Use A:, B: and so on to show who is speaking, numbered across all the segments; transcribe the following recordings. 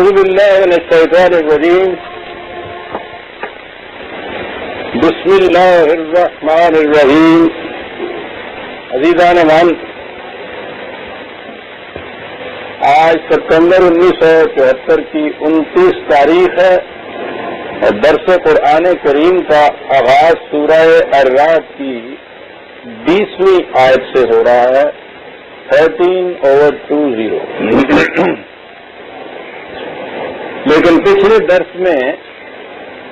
A: أعوذ بالله من الشيطان الرجيم بسم الله الرحمن الرحیم. عزیزان من، آج ستمبر 1974 کی 29 تاریخ ہے اور درس قرآن کریم کا آغاز سورہ الرعد کی 20ویں آیت سے ہو رہا ہے. 13/20. لیکن پچھلے درس میں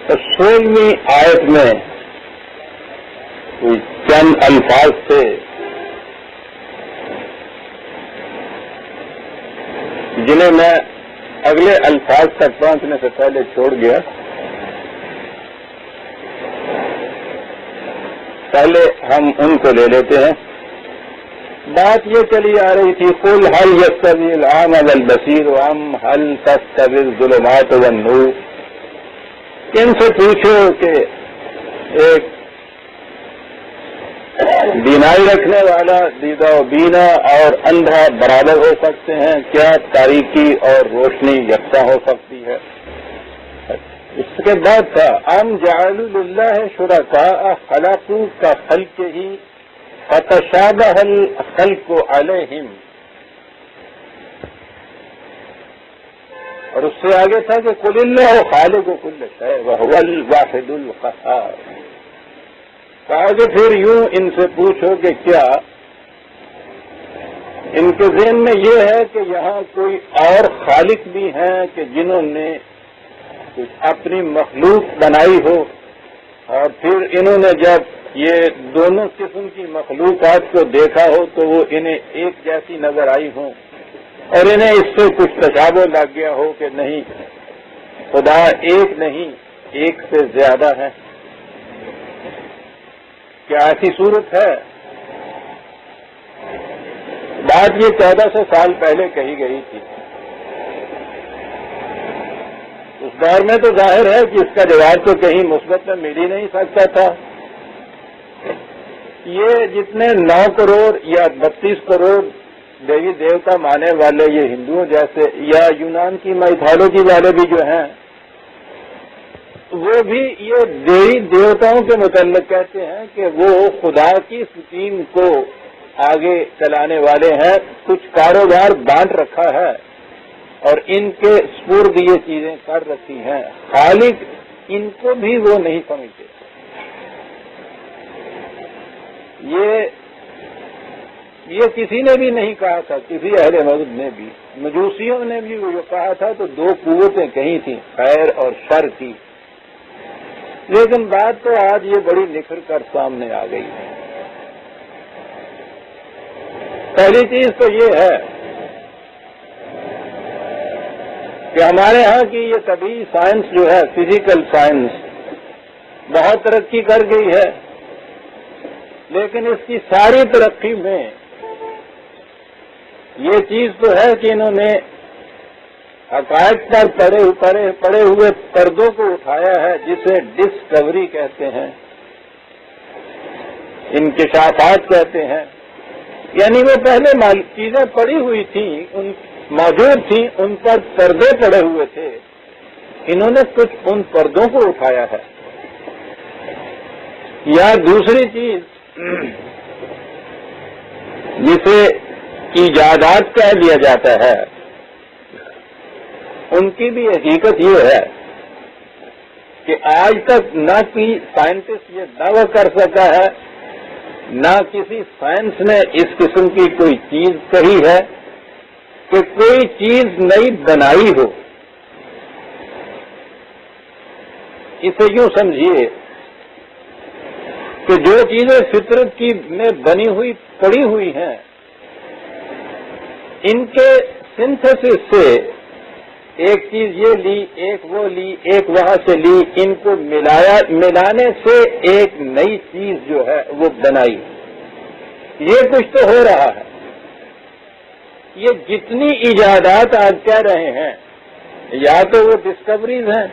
A: 16ویں آیت میں چند الفاظ تھے جنہیں میں اگلے الفاظ تک پہنچنے سے پہلے چھوڑ گیا. پہلے ہم ان کو لے لیتے ہیں. بات یہ چلی آ رہی تھی قل هل يستوي الأعمى والبصير أم هل تستوي الظلمات والنور. ان سے پوچھو کہ ایک بینائی رکھنے والا دیدہ و بینا اور اندھا برابر ہو سکتے ہیں کیا؟ تاریکی اور روشنی یکساں ہو سکتی ہے؟ اس کے بعد تھا ام جعلوا للہ شرکاء خلقوا کخلقہ فتشابہ الخلق علیہم. اور اس سے آگے تھا کہ قل اللہ خالق کل شیء وہو الواحد القہار. کہا کہ پھر یوں ان سے پوچھو کہ کیا ان کے ذہن میں یہ ہے کہ یہاں کوئی اور خالق بھی ہیں کہ جنہوں نے کچھ اپنی مخلوق بنائی ہو اور پھر انہوں نے جب یہ دونوں قسم کی مخلوقات کو دیکھا ہو تو وہ انہیں ایک جیسی نظر آئی ہوں اور انہیں اس سے کچھ تشابہ لگ گیا ہو کہ نہیں خدا ایک نہیں ایک سے زیادہ ہے. کیا ایسی صورت ہے؟ بات یہ 1400 سال پہلے کہی گئی تھی. اس دور میں تو ظاہر ہے کہ اس کا جواب تو کہیں مثبت میں مل ہی نہیں سکتا تھا. یہ جتنے 9 کروڑ یا 32 کروڑ دیوی دیوتا مانے والے یہ ہندوؤں جیسے یا یونان کی مائتھالوجی والے بھی جو ہیں وہ بھی یہ دیوی دیوتاؤں کے متعلق کہتے ہیں کہ وہ خدا کی سکیم کو آگے چلانے والے ہیں. کچھ کاروبار بانٹ رکھا ہے اور ان کے سپرد یہ چیزیں کر رکھی ہیں. خالق ان کو بھی وہ نہیں سمجھتے. یہ کسی نے بھی نہیں کہا تھا، کسی اہل مذہب نے بھی. مجوسیوں نے بھی وہ کہا تھا تو 2 قوتیں کہیں تھیں خیر اور شر کی. لیکن بات تو آج یہ بڑی نکھر کر سامنے آ گئی ہے. پہلی چیز تو یہ ہے کہ ہمارے ہاں کی یہ طبعی سائنس جو ہے فزیکل سائنس بہت ترقی کر گئی ہے. لیکن اس کی ساری ترقی میں یہ چیز تو ہے کہ انہوں نے حقائق پر پڑے ہوئے پردوں کو اٹھایا ہے جسے ڈسکوری کہتے ہیں، انکشافات کہتے ہیں. یعنی وہ پہلے چیزیں پڑی ہوئی تھیں موجود تھیں ان پر پردے پڑے ہوئے تھے. انہوں نے کچھ ان پردوں کو اٹھایا ہے. یا دوسری چیز جسے ایجادات کہہ دیا جاتا ہے ان کی بھی حقیقت یہ ہے کہ آج تک نہ کوئی سائنٹسٹ یہ دعویٰ کر سکا ہے نہ کسی سائنس نے اس قسم کی کوئی چیز کہی ہے کہ کوئی چیز نئی بنائی ہو. اسے یوں سمجھیے کہ جو چیزیں فطرت کی میں بنی ہوئی پڑی ہوئی ہیں ان کے سنتھسس سے ایک چیز یہ لی ایک وہ لی ایک وہاں سے لی ان کو ملانے سے ایک نئی چیز جو ہے وہ بنائی. یہ کچھ تو ہو رہا ہے. یہ جتنی ایجادات آج کہہ رہے ہیں یا تو وہ ڈسکوریز ہیں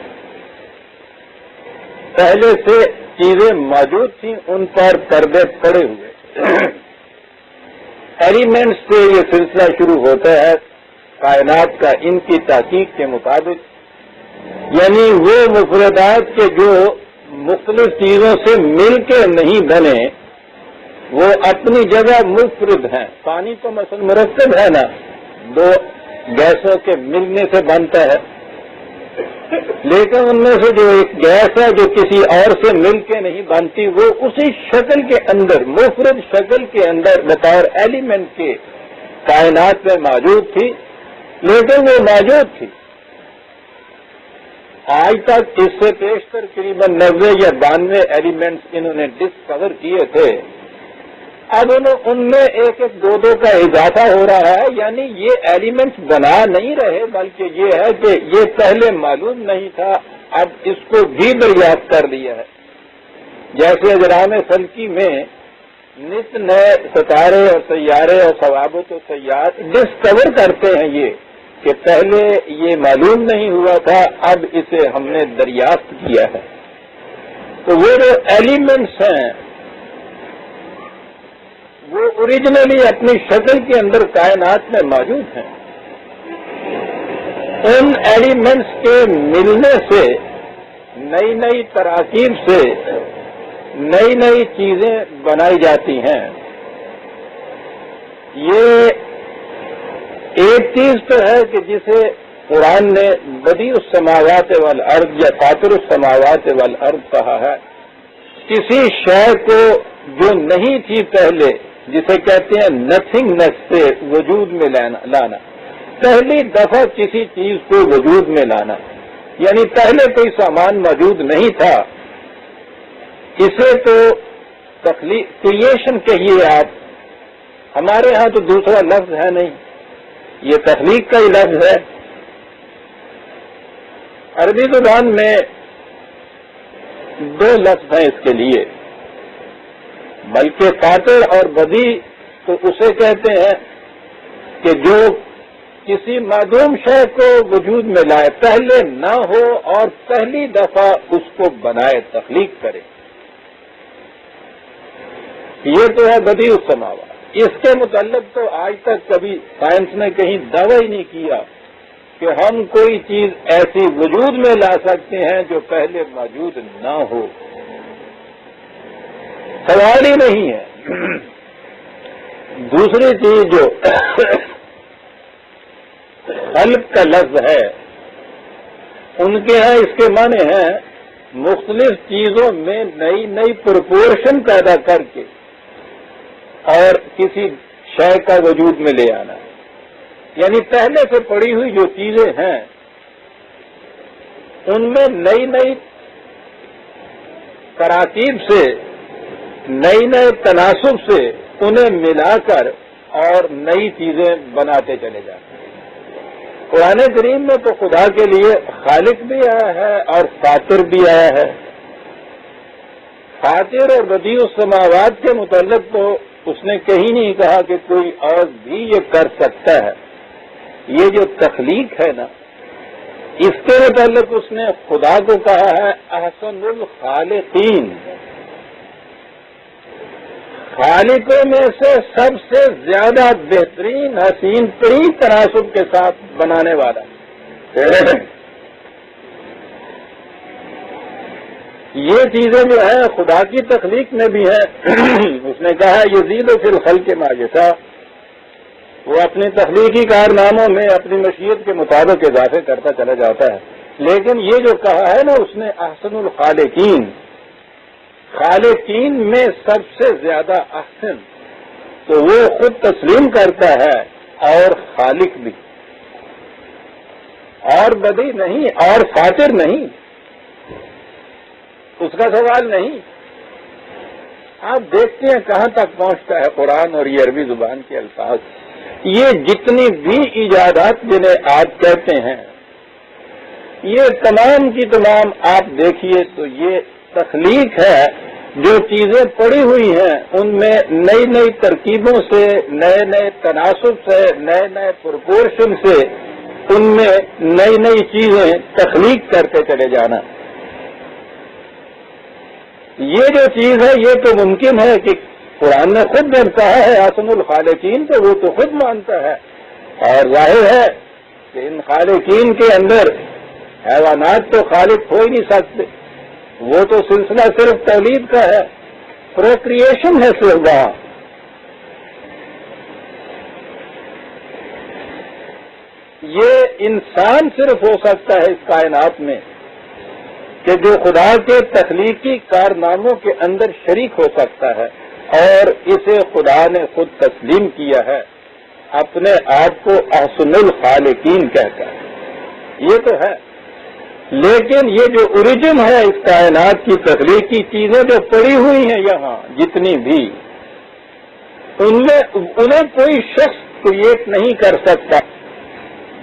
A: پہلے سے چیزیں موجود تھیں ان پر پردے پڑے ہوئے. ایلیمنٹس سے یہ سلسلہ شروع ہوتا ہے کائنات کا ان کی تحقیق کے مطابق، یعنی وہ مفردات کے جو مختلف چیزوں سے مل کے نہیں بنے، وہ اپنی جگہ مفرد ہیں۔ پانی تو مثلا مرکب ہے نا، دو گیسوں کے ملنے سے بنتا ہے، لیکن ان میں سے جو ایک گیس ہے جو کسی اور سے مل کے نہیں بنتی، وہ اسی شکل کے اندر، مفرد شکل کے اندر بطور ایلیمنٹ کے کائنات میں موجود تھی، لیکن وہ موجود تھی۔ آج تک اس سے پیشتر قریباً 90 یا 92 ایلیمنٹس انہوں نے ڈسکور کیے تھے۔ اب ان میں ایک ایک دو دو کا اضافہ ہو رہا ہے، یعنی یہ ایلیمنٹس بنا نہیں رہے، بلکہ یہ ہے کہ یہ پہلے معلوم نہیں تھا، اب اس کو بھی دریافت کر لیا ہے۔ جیسے اجرام فلکی میں نت نئے ستارے اور سیارے اور ثوابت و سیارات ڈسکور کرتے ہیں، یہ کہ پہلے یہ معلوم نہیں ہوا تھا، اب اسے ہم نے دریافت کیا ہے۔ تو وہ جو ایلیمنٹس ہیں وہ اوریجنلی اپنی شکل کے اندر کائنات میں موجود ہیں۔ ان ایلیمنٹس کے ملنے سے نئی نئی تراکیب سے نئی نئی چیزیں بنائی جاتی ہیں۔ یہ ایک چیز تو ہے کہ جسے قرآن نے بدیع السماوات والارض یا فاطر السماوات والارض کہا ہے، کسی شے کو جو نہیں تھی پہلے، جسے کہتے ہیں نتھنگنیس سے وجود میں لانا، پہلی دفعہ کسی چیز کو وجود میں لانا، یعنی پہلے کوئی سامان موجود نہیں تھا، اسے تو کریشن کہیے آپ، ہمارے ہاں تو دوسرا لفظ ہے نہیں، یہ تخلیق کا ہی لفظ ہے۔ عربی زبان میں دو لفظ ہیں اس کے لیے، بلکہ فاطر اور بدیع تو اسے کہتے ہیں کہ جو کسی معدوم شے کو وجود میں لائے، پہلے نہ ہو اور پہلی دفعہ اس کو بنائے، تخلیق کرے، یہ تو ہے بدیع السماوات۔ اس کے متعلق تو آج تک کبھی سائنس نے کہیں دعویٰ ہی نہیں کیا کہ ہم کوئی چیز ایسی وجود میں لا سکتے ہیں جو پہلے موجود نہ ہو، سوال ہی نہیں ہے۔ دوسری چیز جو خلق کا لفظ ہے، ان کے ہاں اس کے معنی ہیں مختلف چیزوں میں نئی نئی پروپورشن پیدا کر کے اور کسی شے کا وجود میں لے آنا، یعنی پہلے سے پڑی ہوئی جو چیزیں ہیں ان میں نئی نئی تراکیب سے، نئی نئے تناسب سے انہیں ملا کر اور نئی چیزیں بناتے چلے جاتے ہیں۔ قرآن کریم میں تو خدا کے لیے خالق بھی آیا ہے اور فاطر بھی آیا ہے۔ فاطر اور بدیع السماوات کے متعلق تو اس نے کہیں نہیں کہا کہ کوئی اور بھی یہ کر سکتا ہے۔ یہ جو تخلیق ہے نا، اس کے متعلق اس نے خدا کو کہا ہے احسن الخالقین، خالقوں میں سے سب سے زیادہ بہترین، حسین ترین تناسب کے ساتھ بنانے والا۔ یہ چیزیں جو ہیں خدا کی تخلیق میں بھی ہیں۔ اس نے کہا یزید فی الخلق ما یشاء، وہ اپنی تخلیقی کارناموں میں اپنی مشیت کے مطابق اضافے کرتا چلا جاتا ہے، لیکن یہ جو کہا ہے نا اس نے احسن الخالقین، خالقین میں سب سے زیادہ احسن، تو وہ خود تسلیم کرتا ہے اور خالق بھی، اور بدیع نہیں اور فاطر نہیں، اس کا سوال نہیں۔ آپ دیکھتے ہیں کہاں تک پہنچتا ہے قرآن اور یہ عربی زبان کے الفاظ۔ یہ جتنی بھی ایجادات جنہیں آپ کہتے ہیں، یہ تمام کی تمام آپ دیکھیے تو یہ تخلیق ہے۔ جو چیزیں پڑی ہوئی ہیں ان میں نئی نئی ترکیبوں سے، نئے نئے تناسب سے، نئے نئے پروپورشن سے ان میں نئی نئی چیزیں تخلیق کرتے چلے جانا۔ یہ جو چیز ہے یہ تو ممکن ہے کہ قرآن نے خود جب کہا ہے احسن الخالقین تو وہ تو خود مانتا ہے، اور ظاہر ہے کہ ان خالقین کے اندر حیوانات تو خالق ہو ہی نہیں سکتے، وہ تو سلسلہ صرف تولید کا ہے، پروکریشن ہے صرف وہاں. یہ انسان صرف ہو سکتا ہے اس کائنات میں کہ جو خدا کے تخلیقی کارناموں کے اندر شریک ہو سکتا ہے، اور اسے خدا نے خود تسلیم کیا ہے اپنے آپ کو احسن الخالقین کہتا ہے. یہ تو ہے، لیکن یہ جو اوریجن ہے اس کائنات کی تخلیقی چیزیں جو پڑی ہوئی ہیں یہاں جتنی بھی، انہیں کوئی شخص کریٹ نہیں کر سکتا.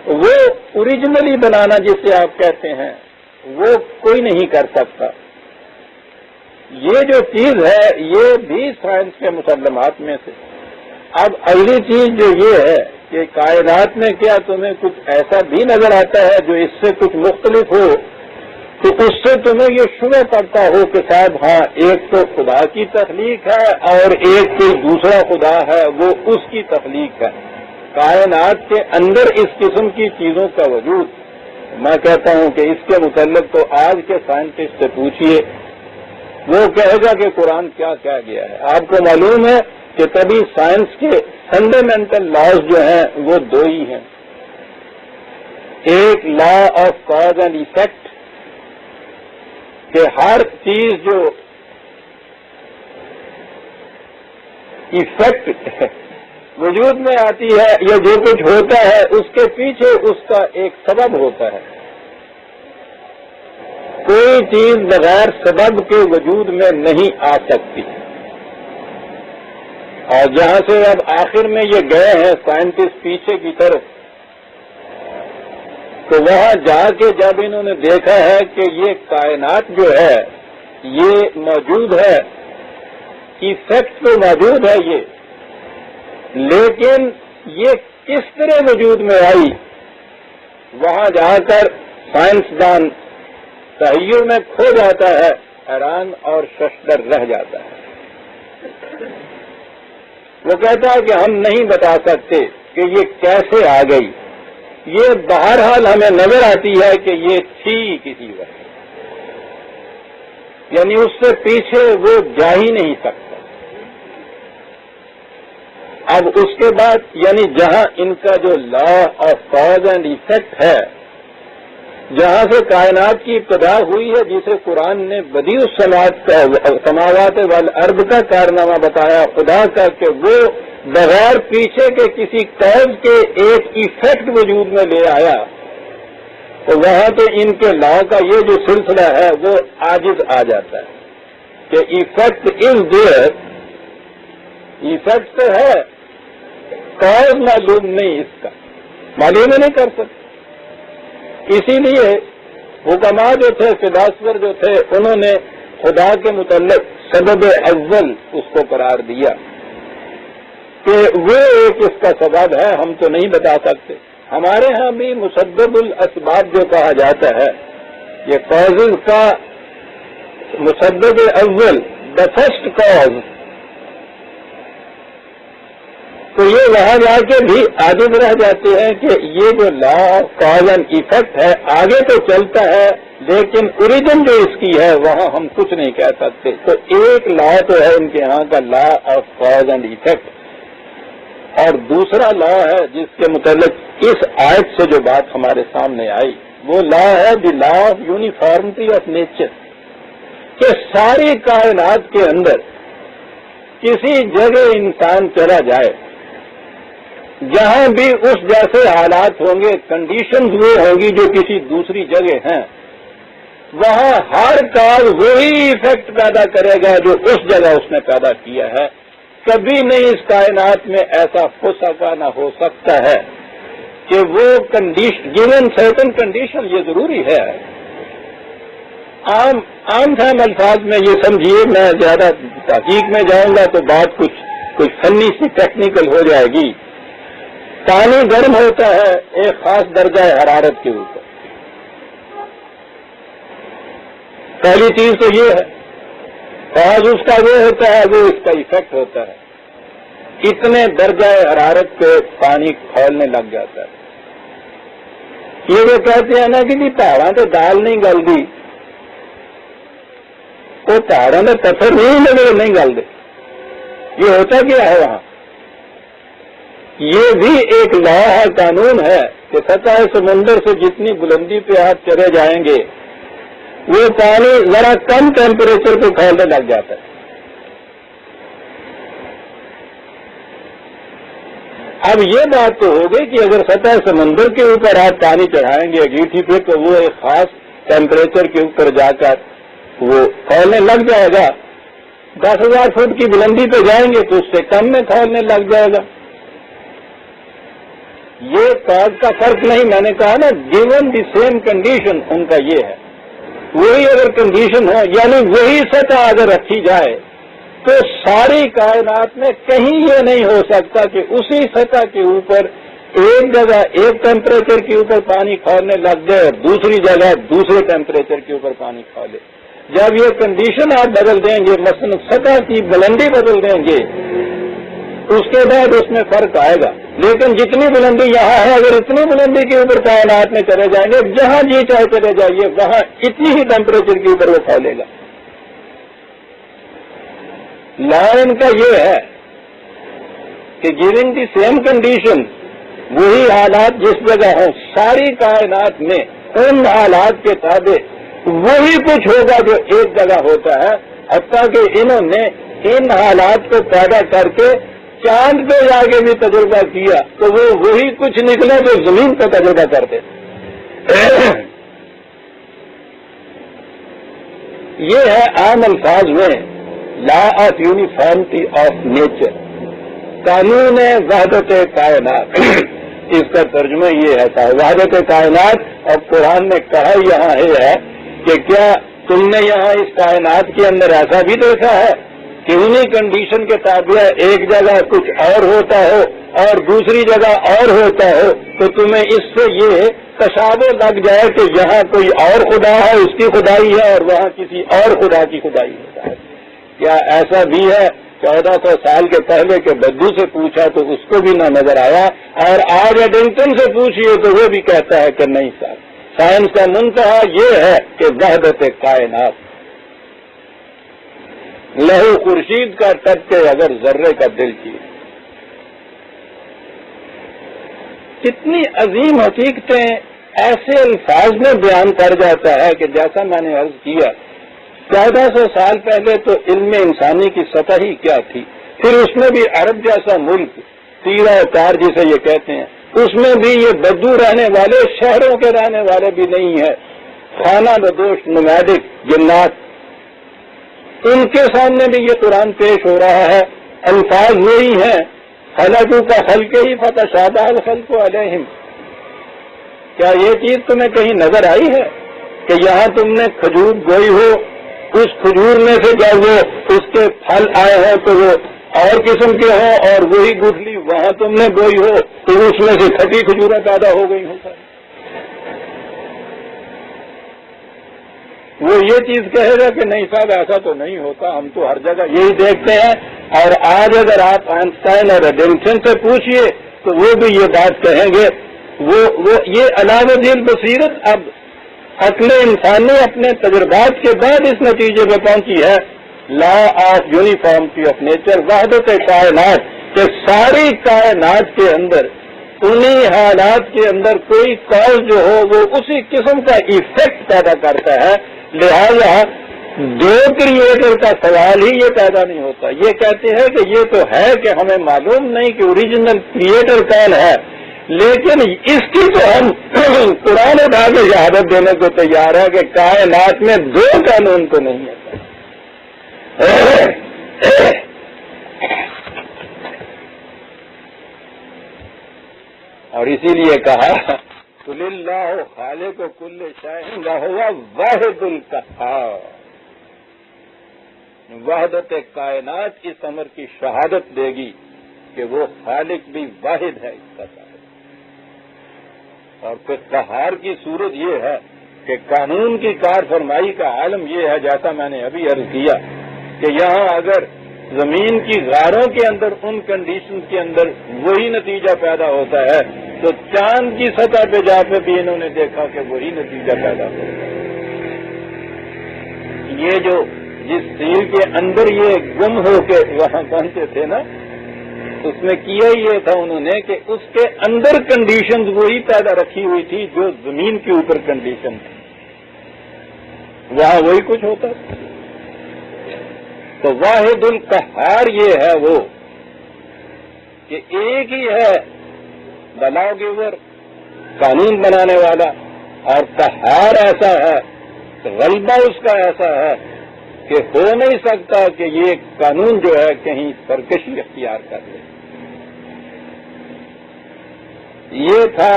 A: وہ اوریجنلی بنانا جسے آپ کہتے ہیں وہ کوئی نہیں کر سکتا. یہ جو چیز ہے یہ بھی سائنس کے مسلمات میں سے. اب اگلی چیز جو یہ ہے کہ کائنات میں کیا تمہیں کچھ ایسا بھی نظر آتا ہے جو اس سے کچھ مختلف ہو، تو اس سے تمہیں یہ شبہ پڑتا ہو کہ صاحب ہاں ایک تو خدا کی تخلیق ہے اور ایک کوئی دوسرا خدا ہے وہ اس کی تخلیق ہے. کائنات کے اندر اس قسم کی چیزوں کا وجود، میں کہتا ہوں کہ اس کے متعلق تو آج کے سائنٹسٹ سے پوچھیے، وہ کہے گا کہ قرآن کیا کہہ گیا ہے. آپ کو معلوم ہے کہ تبھی سائنس کے فنڈامنٹل لاز جو ہیں وہ دو ہی ہیں. ایک law of cause and effect, کہ ہر چیز جو ایفیکٹ وجود میں آتی ہے یا جو کچھ ہوتا ہے اس کے پیچھے اس کا ایک سبب ہوتا ہے. کوئی چیز بغیر سبب کے وجود میں نہیں آ سکتی. اور جہاں سے اب آخر میں یہ گئے ہیں سائنٹسٹ پیچھے کی طرف، تو وہاں جا کے جب انہوں نے دیکھا ہے کہ یہ کائنات جو ہے یہ موجود ہے، ایفیکٹ تو موجود ہے یہ، لیکن یہ کس طرح وجود میں آئی، وہاں جا کر سائنسدان تحیر میں کھو جاتا ہے، حیران اور ششدر رہ جاتا ہے. وہ کہتا ہے کہ ہم نہیں بتا سکتے کہ یہ کیسے آ گئی. یہ بہرحال ہمیں نظر آتی ہے کہ یہ تھی کسی وقت، یعنی اس سے پیچھے وہ جا ہی نہیں سکتا. اب اس کے بعد یعنی جہاں ان کا جو law of cause and effect ہے، جہاں سے کائنات کی ابتدا ہوئی ہے، جسے قرآن نے بدیع السماوات والارض کا کارنامہ بتایا خدا کا کہ وہ بغیر پیچھے کے کسی کاز کے ایک ایفیکٹ وجود میں لے آیا، تو وہاں تو ان کے لا کا یہ جو سلسلہ ہے وہ عاجز آ جاتا ہے کہ ایفیکٹ از دیئر، ایفیکٹ تو ہے، کاز معلوم نہیں، اس کا معلوم ہی نہیں کر سکتے. اسی لیے حکماء جو تھے، فلاسفر جو تھے، انہوں نے خدا کے متعلق سبب اول اس کو قرار دیا کہ وہ ایک اس کا سبب ہے، ہم تو نہیں بتا سکتے. ہمارے ہاں بھی مسبب الاسباب جو کہا جاتا ہے، یہ کازز کا مسبب اول، دا فرسٹ کاز، تو یہ وہاں جا کے بھی عاجز رہ جاتے ہیں کہ یہ جو law of cause and effect ہے آگے تو چلتا ہے، لیکن اوریجن جو اس کی ہے وہاں ہم کچھ نہیں کہہ سکتے. تو ایک لا تو ہے ان کے ہاں کا law of cause and effect, اور دوسرا لا ہے جس کے متعلق اس آیت سے جو بات ہمارے سامنے آئی، وہ لا ہے the law of uniformity of nature, کہ ساری کائنات کے اندر کسی جگہ انسان چلا جائے، جہاں بھی اس جیسے حالات ہوں گے، کنڈیشنز وہ ہوں گی جو کسی دوسری جگہ ہیں، وہاں ہر کاز وہی ایفیکٹ پیدا کرے گا جو اس جگہ اس نے پیدا کیا ہے. کبھی نہیں اس کائنات میں ایسا ہو سکا نہ ہو سکتا ہے کہ وہ گیون سرٹن کنڈیشن، یہ ضروری ہے. عام فہم الفاظ میں یہ سمجھیے، میں زیادہ تحقیق میں جاؤں گا تو بات کچھ فنی سی ٹیکنیکل ہو جائے گی. پانی گرم ہوتا ہے ایک خاص درجہ حرارت کے اوپر، پہلی چیز تو یہ ہے، کاز اس کا وہ ہوتا ہے، وہ اس کا ایفیکٹ ہوتا ہے. اتنے درجہ حرارت پہ پانی کھولنے لگ جاتا ہے. یہ وہ کہتے ہیں نا کہ جی پہاڑوں سے دال نہیں گلتی، وہ پہاڑوں میں پتھر نہیں گل دے، یہ ہوتا کیا ہے وہاں؟ یہ بھی ایک لا ہے، قانون ہے کہ سطح سمندر سے جتنی بلندی پہ آپ چلے جائیں گے وہ پانی ذرا کم ٹیمپریچر پہ کھولنے لگ جاتا ہے۔ اب یہ بات تو ہو گئی کہ اگر سطح سمندر کے اوپر آپ پانی چڑھائیں گے انگیٹھی پہ تو وہ ایک خاص ٹیمپریچر کے اوپر جا کر وہ کھولنے لگ جائے گا۔ 10,000 فٹ کی بلندی پہ جائیں گے تو اس سے کم میں کھولنے لگ جائے گا۔ یہ کاز کا فرق نہیں، میں نے کہا نا given the same condition in کا یہ ہے، وہی اگر کنڈیشن ہو یعنی وہی سطح اگر رکھی جائے تو ساری کائنات میں کہیں یہ نہیں ہو سکتا کہ اسی سطح کے اوپر ایک جگہ ایک ٹیمپریچر کے اوپر پانی کھولنے لگ جائے اور دوسری جگہ دوسرے ٹیمپریچر کے اوپر پانی کھولے۔ جب یہ کنڈیشن آپ بدل دیں گے، مثلا سطح کی بلندی بدل دیں گے، اس کے بعد اس میں فرق آئے گا۔ لیکن جتنی بلندی یہاں ہے اگر اتنی بلندی کے اوپر کائنات میں چلے جائیں گے، جہاں جی چاہے چلے جائیے وہاں اتنی ہی ٹیمپریچر کے اوپر وہ پھیلے گا۔ لائن کا یہ ہے کہ گیونگ دی سیم کنڈیشن، وہی حالات جس جگہ ہوں ساری کائنات میں ان حالات کے تابع وہی کچھ ہوگا جو ایک جگہ ہوتا ہے، حتیٰ کہ انہوں نے ان حالات کو پیدا کر کے چاند پہ جا کے بھی تجربہ کیا تو وہ وہی کچھ نکلے جو زمین پہ تجربہ کرتے۔ یہ ہے عام الفاظ میں لا آف یونیفارمٹی آف نیچر، قانون وحدت کائنات۔ اس کا ترجمہ یہ ہے وحدت کائنات، اور قرآن نے کہا یہاں ہے کہ کیا تم نے یہاں اس کائنات کے اندر ایسا بھی دیکھا ہے کہ انہی کنڈیشن کے تابع ایک جگہ کچھ اور ہوتا ہو اور دوسری جگہ اور ہوتا ہو تو تمہیں اس سے یہ تشابہ لگ جائے کہ یہاں کوئی اور خدا ہے، اس کی خدائی ہے، اور وہاں کسی اور خدا کی خدائی ہوتا ہے؟ کیا ایسا بھی ہے؟ 1400 سال کے پہلے کے بدو سے پوچھا تو اس کو بھی نہ نظر آیا، اور آج ایڈنگٹن سے پوچھیے تو وہ بھی کہتا ہے کہ نہیں صاحب، سائنس کا منتہا یہ ہے کہ وحدت کائنات، لہو خورشید کا ٹپ کے اگر ذرے کا دل کیے۔ کتنی عظیم حقیقتیں ایسے الفاظ میں بیان کر جاتا ہے کہ جیسا میں نے عرض کیا 1400 سال پہلے تو علم انسانی کی سطح ہی کیا تھی، پھر اس میں بھی عرب جیسا ملک، تیرہ کار جسے یہ کہتے ہیں، اس میں بھی یہ بدو رہنے والے، شہروں کے رہنے والے بھی نہیں ہے، خانہ بدوش نمادک جنات، ان کے سامنے بھی یہ قرآن پیش ہو رہا ہے۔ الفاظ وہی ہیں، خلقو کا خلق ہی فتشابہ الخلق علیہم۔ کیا یہ چیز تمہیں کہیں نظر آئی ہے کہ یہاں تم نے کھجور بوئی ہو، اس کھجور میں سے جب وہ اس کے پھل آئے ہیں تو وہ اور قسم کے ہوں، اور وہی گٹھلی وہاں تم نے بوئی ہو تو اس میں سے کھٹی کھجوریں پیدا ہو گئی ہوں؟ وہ یہ چیز کہے گا کہ نہیں صاحب ایسا تو نہیں ہوتا، ہم تو ہر جگہ یہی دیکھتے ہیں۔ اور آج اگر آپ آئنسٹائن اور ایڈنگٹن سے پوچھئے تو وہ بھی یہ بات کہیں گے۔ وہ یہ علامہ بصیرت اب عقل انسانی اپنے تجربات کے بعد اس نتیجے پہ پہنچی ہے، لا آف یونیفارمٹی آف نیچر، وحدت کائنات، کہ ساری کائنات کے اندر انہی حالات کے اندر کوئی کاز جو ہو وہ اسی قسم کا ایفیکٹ پیدا کرتا ہے۔ لہذا دو کریٹر کا سوال ہی یہ پیدا نہیں ہوتا۔ یہ کہتے ہیں کہ یہ تو ہے کہ ہمیں معلوم نہیں کہ اوریجنل کریٹر کون ہے، لیکن اس کی تو ہم قرآن اٹھا کے شہادت دینے کو تیار ہے کہ کائنات میں دو قانون تو نہیں ہے۔ اور اسی لیے کہا قل اللہ خالق کل شیء وہو واحد القہار، وحدت کائنات اس امر کی شہادت دے گی کہ وہ خالق بھی واحد ہے اس کا صاحب۔ اور پھر قہار کی صورت یہ ہے کہ قانون کی کار فرمائی کا عالم یہ ہے، جیسا میں نے ابھی عرض کیا کہ یہاں اگر زمین کی غاروں کے اندر ان کنڈیشن کے اندر وہی نتیجہ پیدا ہوتا ہے تو چاند کی سطح پہ جا کے بھی انہوں نے دیکھا کہ وہی نتیجہ پیدا ہو. یہ جو جس سیل کے اندر یہ گم ہو کے وہاں پہنچے تھے نا، اس میں کیا یہ تھا انہوں نے کہ اس کے اندر کنڈیشنز وہی پیدا رکھی ہوئی تھی جو زمین کے اوپر کنڈیشن تھی، وہاں وہی کچھ ہوتا تھا. تو واحد القہار یہ ہے وہ کہ ایک ہی ہے بلا گیور، قانون بنانے والا، اور قہار ایسا ہے، غلبہ اس کا ایسا ہے کہ ہو نہیں سکتا کہ یہ قانون جو ہے کہیں سرکشی اختیار کر لے. یہ تھا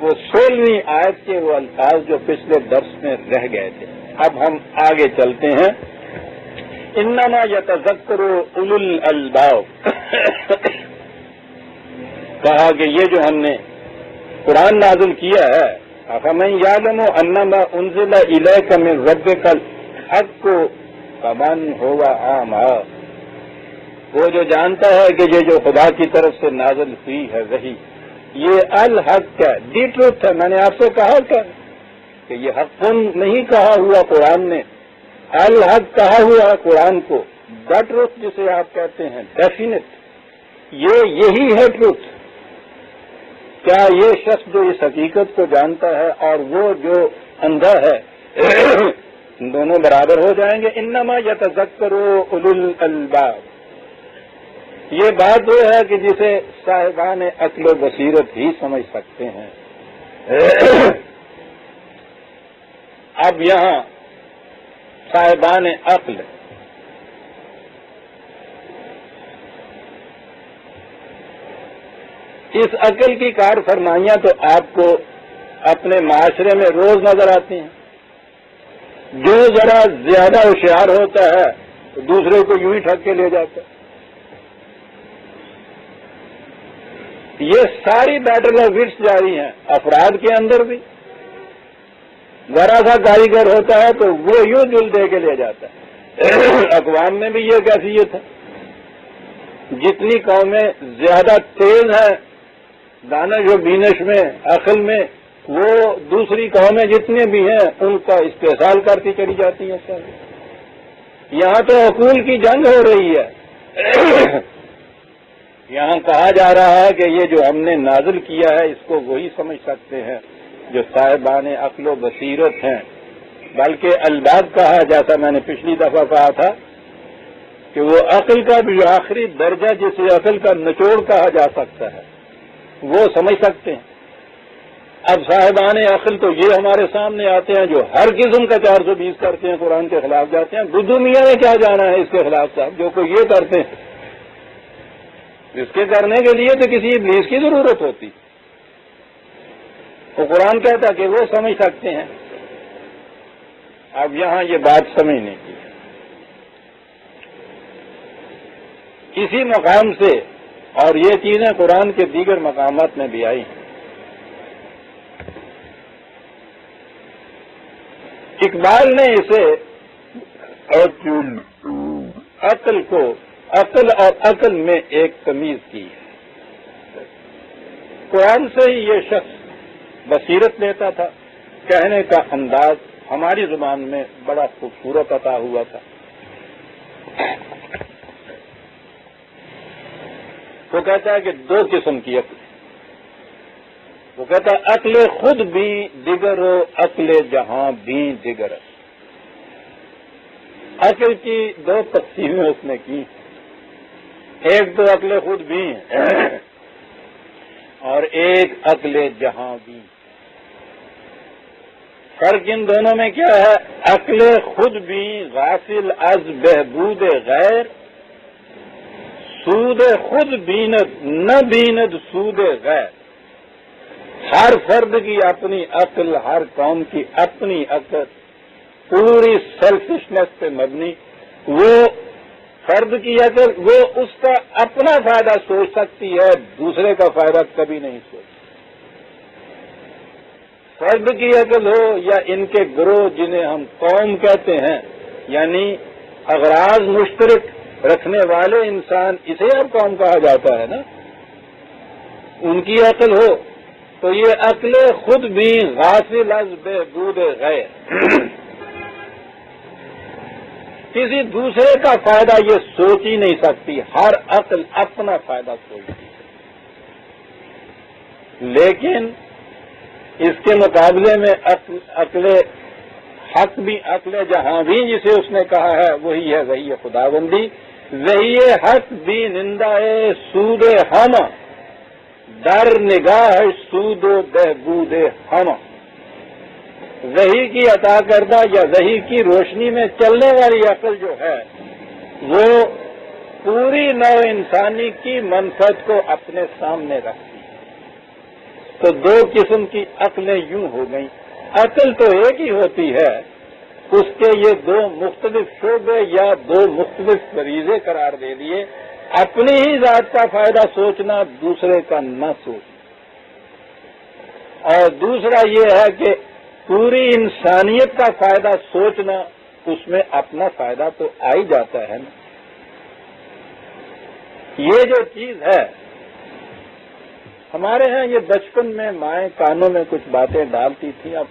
A: وہ 16ویں آیت کے وہ الفاظ جو پچھلے درس میں رہ گئے تھے. اب ہم آگے چلتے ہیں. انما یتذکر اولو الالباب کہا کہ یہ جو ہم نے قرآن نازل کیا ہے، افمن یعلم انما انزل الیک من ربک الحق کمن هو اعمی، وہ جو جانتا ہے کہ یہ جو خدا کی طرف سے نازل ہوئی ہے وحی یہ الحق ہے، دی ٹروتھ ہے. میں نے آپ سے کہا کہ یہ حق نہیں کہا ہوا قرآن نے، الحق کہا ہوا ہے قرآن کو. دا ٹروتھ جسے آپ کہتے ہیں ڈیفینٹ، یہی ہے ٹروتھ. کیا یہ شخص جو اس حقیقت کو جانتا ہے اور وہ جو اندھا ہے دونوں برابر ہو جائیں گے؟ انما یتذکر اولو الالباب، یہ بات وہ ہے کہ جسے صاحبان عقل و بصیرت ہی سمجھ سکتے ہیں. اب یہاں صاحبان عقل اس عقل کی کار فرمائیاں تو آپ کو اپنے معاشرے میں روز نظر آتی ہیں. جو ذرا زیادہ ہوشیار ہوتا ہے تو دوسرے کو یوں ہی ٹھگ کے لے جاتا ہے. یہ ساری بیٹل آف وٹس جاری ہیں افراد کے اندر بھی. ذرا سا کاریگر ہوتا ہے تو وہ یوں دل دے کے لے جاتا ہے. اقوام میں بھی یہ کیفیت ہے. جتنی قومیں زیادہ تیز ہیں دانش و بینش میں، عقل میں، وہ دوسری قومیں جتنے بھی ہیں ان کا استحصال کرتی چلی جاتی ہیں. سر یہاں تو عقول کی جنگ ہو رہی ہے. یہاں کہا جا رہا ہے کہ یہ جو ہم نے نازل کیا ہے اس کو وہی سمجھ سکتے ہیں جو صاحبان عقل و بصیرت ہیں. بلکہ الباب کہا، جیسا میں نے پچھلی دفعہ کہا تھا کہ وہ عقل کا بھی آخری درجہ جسے عقل کا نچوڑ کہا جا سکتا ہے وہ سمجھ سکتے ہیں. اب صاحبان عقل تو یہ ہمارے سامنے آتے ہیں جو ہر قسم کا 420 کرتے ہیں، قرآن کے خلاف جاتے ہیں. بدھو میاں نے کیا جانا ہے اس کے خلاف صاحب؟ جو کوئی یہ کرتے ہیں اس کے کرنے کے لیے تو کسی ابلیس کی ضرورت ہوتی. تو قرآن کہتا کہ وہ سمجھ سکتے ہیں. اب یہاں یہ بات سمجھنے کی اسی مقام سے، اور یہ چیزیں قرآن کے دیگر مقامات میں بھی آئی ہیں. اقبال نے اسے عقل کو عقل اور عقل میں ایک تمیز کی ہے. قرآن سے ہی یہ شخص بصیرت لیتا تھا. کہنے کا انداز ہماری زبان میں بڑا خوبصورت عطا ہوا تھا. وہ کہتا ہے کہ 2 قسم کی عقل. وہ کہتا ہے عقل خود بھی دیگر ہو، عقل جہاں بھی دیگر. عقل کی 2 تقسیمیں اس نے کی. ایک تو عقل خود بھی اور ایک عقل جہاں بھی. فرق ان دونوں میں کیا ہے؟ عقل خود بھی غافل از بہبود غیر، سود خود بیند نہ بیند سود غیر. ہر فرد کی اپنی عقل، ہر قوم کی اپنی عقل، پوری سیلفشنس پہ مبنی. وہ فرد کی عقل وہ اس کا اپنا فائدہ سوچ سکتی ہے، دوسرے کا فائدہ کبھی نہیں سوچ. فرد کی عقل ہو یا ان کے گروہ جنہیں ہم قوم کہتے ہیں، یعنی اغراض مشترک رکھنے والے انسان، اسے اب قوم کہا جاتا ہے نا. ان کی عقل ہو تو یہ عقل خود بھی غافل از بہبود غیر، کسی دوسرے کا فائدہ یہ سوچ ہی نہیں سکتی، ہر عقل اپنا فائدہ سوچتی ہے۔ لیکن اس کے مقابلے میں عقل حق بھی، عقل جہاں بھی جسے اس نے کہا ہے وہی ہے وہی خداوندی، وہی حق بھی نندہ سود ہم، در نگاہ سود و بہبود ہم، وہی کی عطا کردہ یا وہی کی روشنی میں چلنے والی عقل جو ہے وہ پوری نوع انسانی کی منفعت کو اپنے سامنے رکھتی ہے۔ تو دو قسم کی عقلیں یوں ہو گئیں، عقل تو ایک ہی ہوتی ہے، اس کے یہ دو مختلف شعبے یا دو مختلف فریضے قرار دے دیے، اپنی ہی ذات کا فائدہ سوچنا، دوسرے کا نہ سوچنا، اور دوسرا یہ ہے کہ پوری انسانیت کا فائدہ سوچنا، اس میں اپنا فائدہ تو آ ہی جاتا ہے نا۔ یہ جو چیز ہے ہمارے ہاں، یہ بچپن میں مائیں کانوں میں کچھ باتیں ڈالتی تھیں، اب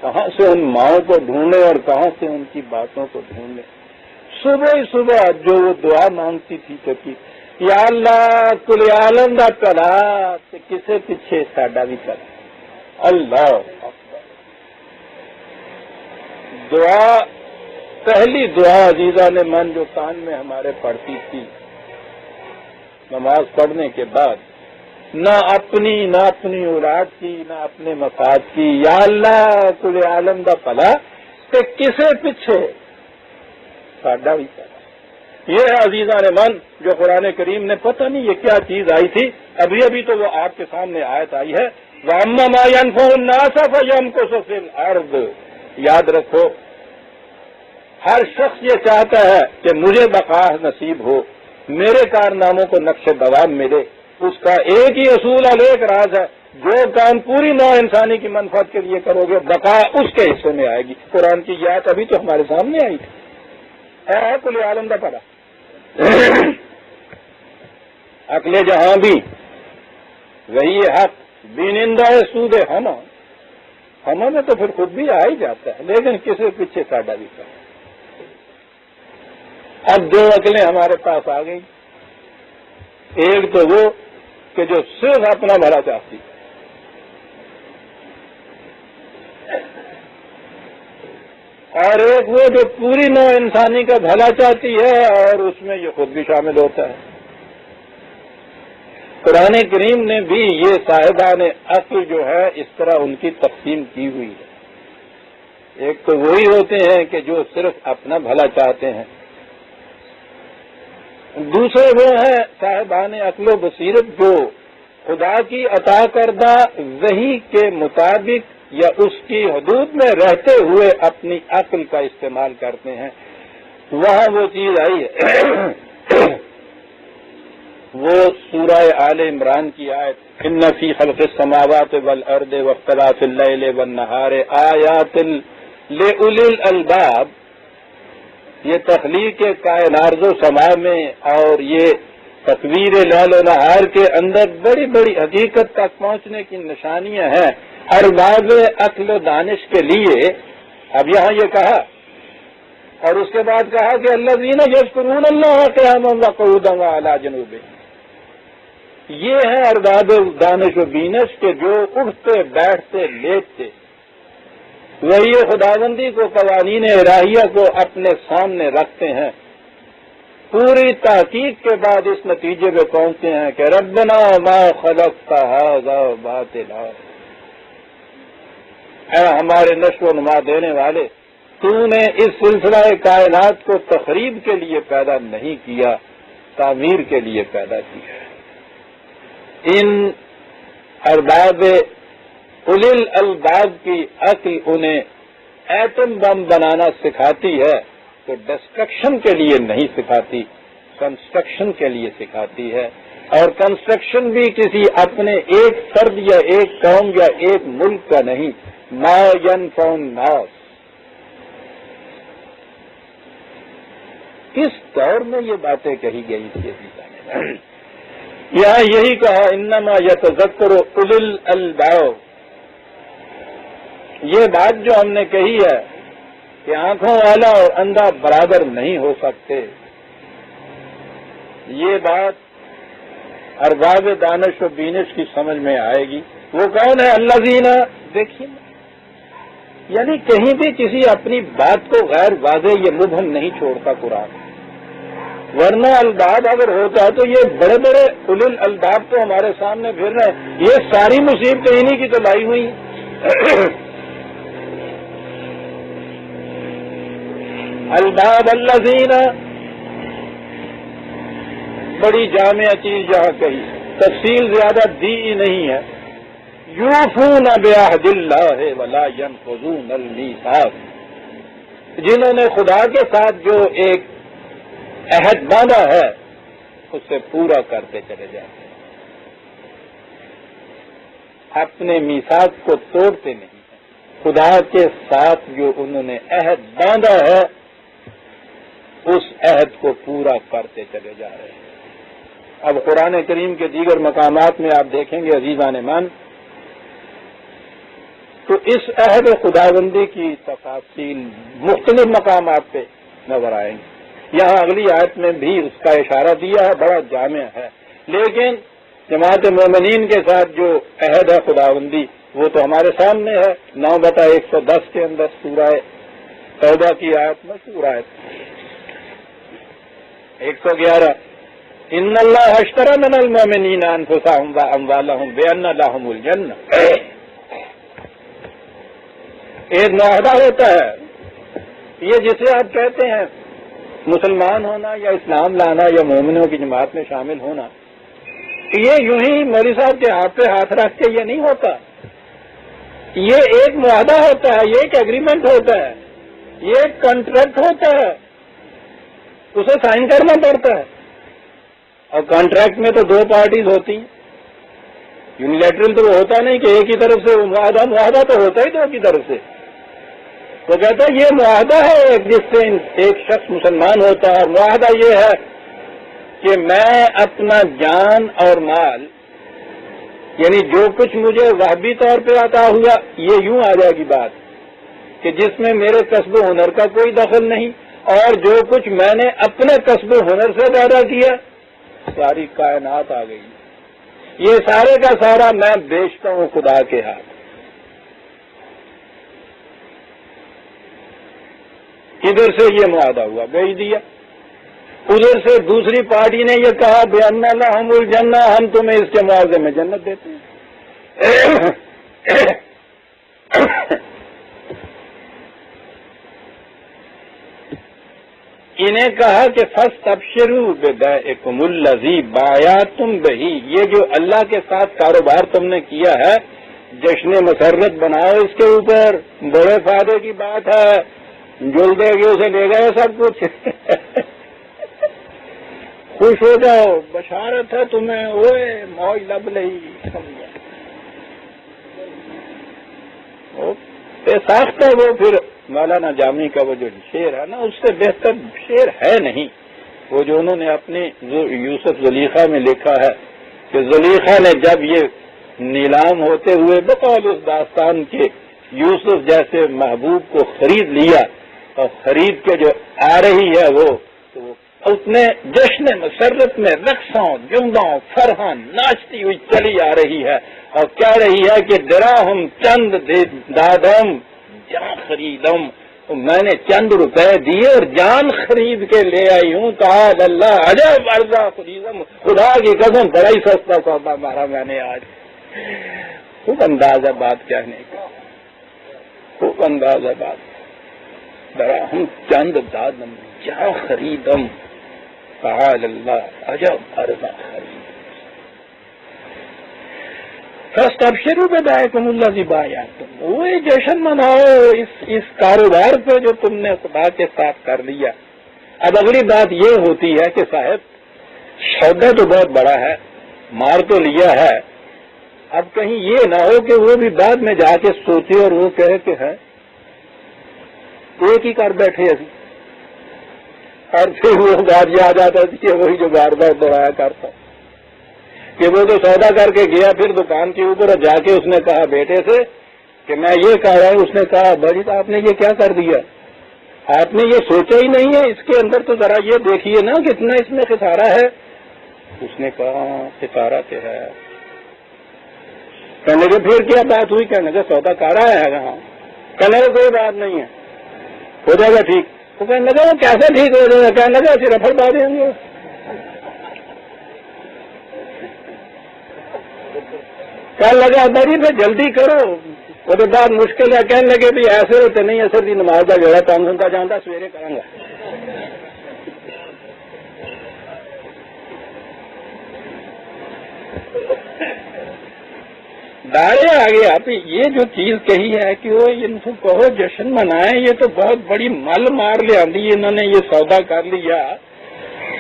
A: کہاں سے ان ماؤں کو ڈھونڈیں اور کہاں سے ان کی باتوں کو ڈھونڈیں۔ صبح ہی صبح جو وہ دعا مانگتی تھی کہ یا اللہ کل عالم دا کلا تے کسے پیچھے ساڈا بھی کلا۔ اللہ اکبر۔ دعا، پہلی دعا عزیزہ نے من جو کان میں ہمارے پڑھتی تھی نماز پڑھنے کے بعد، نہ اپنی اولاد کی، نہ اپنے مفاد کی، یا اللہ کل عالم دا بھلا تے کسے پیچھے ساڈا بھی بھلا۔ یہ ہے عزیزان من جو قرآن کریم نے، پتہ نہیں یہ کیا چیز آئی تھی، ابھی تو وہ آپ کے سامنے آیت آئی ہے، وَأَمَّا مَا يَنْفَعُ النَّاسَ فَيَمْكُثُ فِي الْأَرْضِ۔ یاد رکھو، ہر شخص یہ چاہتا ہے کہ مجھے بقا نصیب ہو، میرے کارناموں کو نقش دوام ملے، اس کا ایک ہی اصول ایک راز ہے، جو کام پوری نوع انسانی کی منفعت کے لیے کرو گے بقا اس کے حصے میں آئے گی۔ قرآن کی یہ آیت ابھی تو ہمارے سامنے آئی تھی، ہے کل عالم دا پڑا۔ عقل جہاں بھی وہی حق بینندہ سود ہم میں تو پھر خود بھی آ ہی جاتا ہے، لیکن کسی پیچھے ساڈا بھی کرا۔ اب دو عقلیں ہمارے پاس آ گئی، ایک تو وہ کہ جو صرف اپنا بھلا چاہتی ہے، اور ایک وہ جو پوری نوع انسانی کا بھلا چاہتی ہے اور اس میں یہ خود بھی شامل ہوتا ہے۔ قرآن کریم نے بھی یہ صاحبان عقل جو ہے اس طرح ان کی تقسیم کی ہوئی ہے۔ ایک تو وہی ہوتے ہیں کہ جو صرف اپنا بھلا چاہتے ہیں، دوسرے وہ ہیں صاحبان عقل و بصیرت جو خدا کی عطا کردہ وحی کے مطابق یا اس کی حدود میں رہتے ہوئے اپنی عقل کا استعمال کرتے ہیں۔ وہاں وہ چیز آئی ہے، وہ سورہ آل عمران کی آیت، ان فی خلق السماوات والارض واختلاف اللیل والنہار آیات لأولی الالباب۔ یہ تخلیق کائنات و سما میں اور یہ تصویر لیل و نہار کے اندر بڑی بڑی حقیقت تک پہنچنے کی نشانیاں ہیں ارباب عقل و دانش کے لیے۔ اب یہاں یہ کہا اور اس کے بعد کہا کہ الذین یذکرون اللہ قیاما وقعودا وعلی جنوبہم، یہ ہیں ارباب دانش و بینش کے جو اٹھتے بیٹھتے لیٹتے وہی خداوندی کو، قوانین الہیہ کو اپنے سامنے رکھتے ہیں، پوری تحقیق کے بعد اس نتیجے پہ پہنچتے ہیں کہ ربنا ما خلقت ھذا باطلا، اے ہمارے نشو و نما دینے والے، تو نے اس سلسلہ کائنات کو تخریب کے لیے پیدا نہیں کیا، تعمیر کے لیے پیدا کیا۔ ان ارباب اولی الالباب کی عقل انہیں ایٹم بم بنانا سکھاتی ہے تو ڈسٹرکشن کے لیے نہیں سکھاتی، کنسٹرکشن کے لیے سکھاتی ہے، اور کنسٹرکشن بھی کسی اپنے ایک فرد یا ایک قوم یا ایک ملک کا نہیں، ما ينفع الناس۔ کس دور میں یہ باتیں کہی گئی تھی؟ یہاں یہی کہا انما یتذکر اولو الالباب. یہ بات جو ہم نے کہی ہے کہ آنکھوں والا اور اندھا برابر نہیں ہو سکتے، یہ بات ارباب دانش و بینش کی سمجھ میں آئے گی. وہ کون ہے؟ الذین، دیکھیے یعنی کہیں بھی کسی اپنی بات کو غیر واضح یا مبہم نہیں چھوڑتا قرآن. ورنہ الباب اگر ہوتا تو یہ بڑے بڑے اولو الالباب تو ہمارے سامنے پھر رہے ہیں. یہ ساری مصیبتیں انہی کی تو لائی ہوئی الباب الذین، بڑی جامع چیز یہاں کہی، تفصیل زیادہ دی ہی نہیں ہے. یوفون بعہد اللہ ولا ینقضون المیثاق، جنہوں نے خدا کے ساتھ جو ایک عہد باندھا ہے اسے پورا کرتے چلے جاتے ہیں، اپنے میثاق کو توڑتے نہیں ہیں. خدا کے ساتھ جو انہوں نے عہد باندھا ہے اس عہد کو پورا کرتے چلے جا رہے ہیں. اب قرآن کریم کے دیگر مقامات میں آپ دیکھیں گے عزیزان من، تو اس عہد خداوندی کی تفاصیل مختلف مقامات پہ نظر آئیں گے. یہاں اگلی آیت میں بھی اس کا اشارہ دیا ہے، بڑا جامع ہے. لیکن جماعت مومنین کے ساتھ جو عہد ہے خداوندی وہ تو ہمارے سامنے ہے. 9/110 کے اندر سورہ توبہ کی آیت میں سورہ 111 ان اللہ اشتری من المؤمنین انفسهم واموالهم بان لهم الجنہ. ایک معاہدہ ہوتا ہے، یہ جسے آپ کہتے ہیں مسلمان ہونا یا اسلام لانا یا مومنوں کی جماعت میں شامل ہونا، یہ یوں ہی مولوی صاحب کے ہاتھ پہ ہاتھ رکھ کے یہ نہیں ہوتا. یہ ایک معاہدہ ہوتا ہے، یہ ایک ایگریمنٹ ہوتا ہے، یہ ایک کانٹریکٹ ہوتا ہے، اسے سائن کرنا پڑتا ہے. اور کانٹریکٹ میں تو دو پارٹیز ہوتی ہیں. یونیلیٹرل تو وہ ہوتا نہیں کہ ایک ہی طرف سے معاہدہ تو ہوتا ہی دو کی طرف سے. تو کہتا ہے یہ معاہدہ ہے جس سے ایک شخص مسلمان ہوتا ہے. معاہدہ یہ ہے کہ میں اپنا جان اور مال، یعنی جو کچھ مجھے وہبی طور پہ عطا ہوا، یہ یوں آ جائے گی بات کہ جس میں میرے کسب و ہنر کا کوئی دخل نہیں، اور جو کچھ میں نے اپنے کسب و ہنر سے پیدا کیا، ساری کائنات آ گئی. یہ سارے کا سارا میں بیچتا ہوں خدا کے ہاتھ. ادھر سے یہ معاہدہ ہوا، بیچ دیا. ادھر سے دوسری پارٹی نے یہ کہا بأن لهم الجنہ، ہم تمہیں اس کے معاوضے میں جنت دیتے ہیں. انہیں کہا کہ فاستبشروا ببیعکم الذی بایعتم بہ، یہ جو اللہ کے ساتھ کاروبار تم نے کیا ہے جشن مسرت بناؤ اس کے اوپر، بڑے فائدے کی بات ہے. جل دے گی اسے لے گئے سب کچھ. خوش ہو جاؤ، بشارت ہے تمہیں، اوے موج لب لئی. ساختہ وہ پھر مولانا جامی کا وہ جو شعر ہے نا، اس سے بہتر شعر ہے نہیں. وہ جو انہوں نے اپنی یوسف زلیخا میں لکھا ہے کہ زلیخا نے جب یہ نیلام ہوتے ہوئے بقول اس داستان کے یوسف جیسے محبوب کو خرید لیا، اور خرید کے جو آ رہی ہے وہ، تو اس نے جشن مسرت میں رقصوں جمبوں فرحان ناچتی ہوئی چلی آ رہی ہے، اور کہہ رہی ہے کہ دراہم چند دادم جان خریدم، میں نے چند روپے دیے اور جان خرید کے لے آئی ہوں. تعالی اللہ عجب ارزا خریدم، خدا کی قسم بڑا ہی سستا سودا مارا میں نے آج. خوب انداز ہے بات کہنے کا، خوب انداز ہے بات. دراہم چند دادم جان خریدم، تعالی اللہ عجب ارزا خرید. فاستبشروا ببیعکم الذی بایعتم، وہ جشن مناؤ اس کاروبار پہ جو تم نے خدا کے ساتھ کر لیا. اب اگلی بات یہ ہوتی ہے کہ صاحب سودا تو بہت بڑا ہے، مار تو لیا ہے، اب کہیں یہ نہ ہو کہ وہ بھی بعد میں جا کے سوچے اور وہ کہے کہ ہے ایک ہی کر بیٹھے ابھی، اور پھر وہ بات یاد آتا ہے وہی جو بار بار دہرایا کرتا. کہ وہ جو سودا کر کے گیا پھر دکان کے اوپر اور جا کے اس نے کہا بیٹے سے کہ میں یہ کہہ رہا ہوں. اس نے کہا بھائی تو آپ نے یہ کیا کر دیا, آپ نے یہ سوچا ہی نہیں ہے, اس کے اندر تو ذرا یہ دیکھیے نا کتنا اس میں خسارہ ہے. اس نے کہا خسارہ کیا ہے. کہنے کے پھر کیا بات ہوئی, کہنے کا سودا کارا ہے ہاں. کہنے کا کوئی بات نہیں ہے, ہو جائے گا ٹھیک. تو کہنے لگا وہ کیسے ٹھیک ہو جائے گا, کہنے لگا ایسی رفڑ پا دیں گے. کہنے لگا بڑی پھر جلدی کرو. وہ بات مشکل ہے. کہنے لگے بھی ایسے ہوتے نہیں اثر کی نماز کا جوڑا کام سنتا جانتا سویرے کروں گا. دارے آگے آپ یہ جو چیز کہی ہے کہ وہ ان کو کہو جشن منائیں, یہ تو بہت بڑی مل مار لے آندی انہوں نے یہ سودا کر لیا.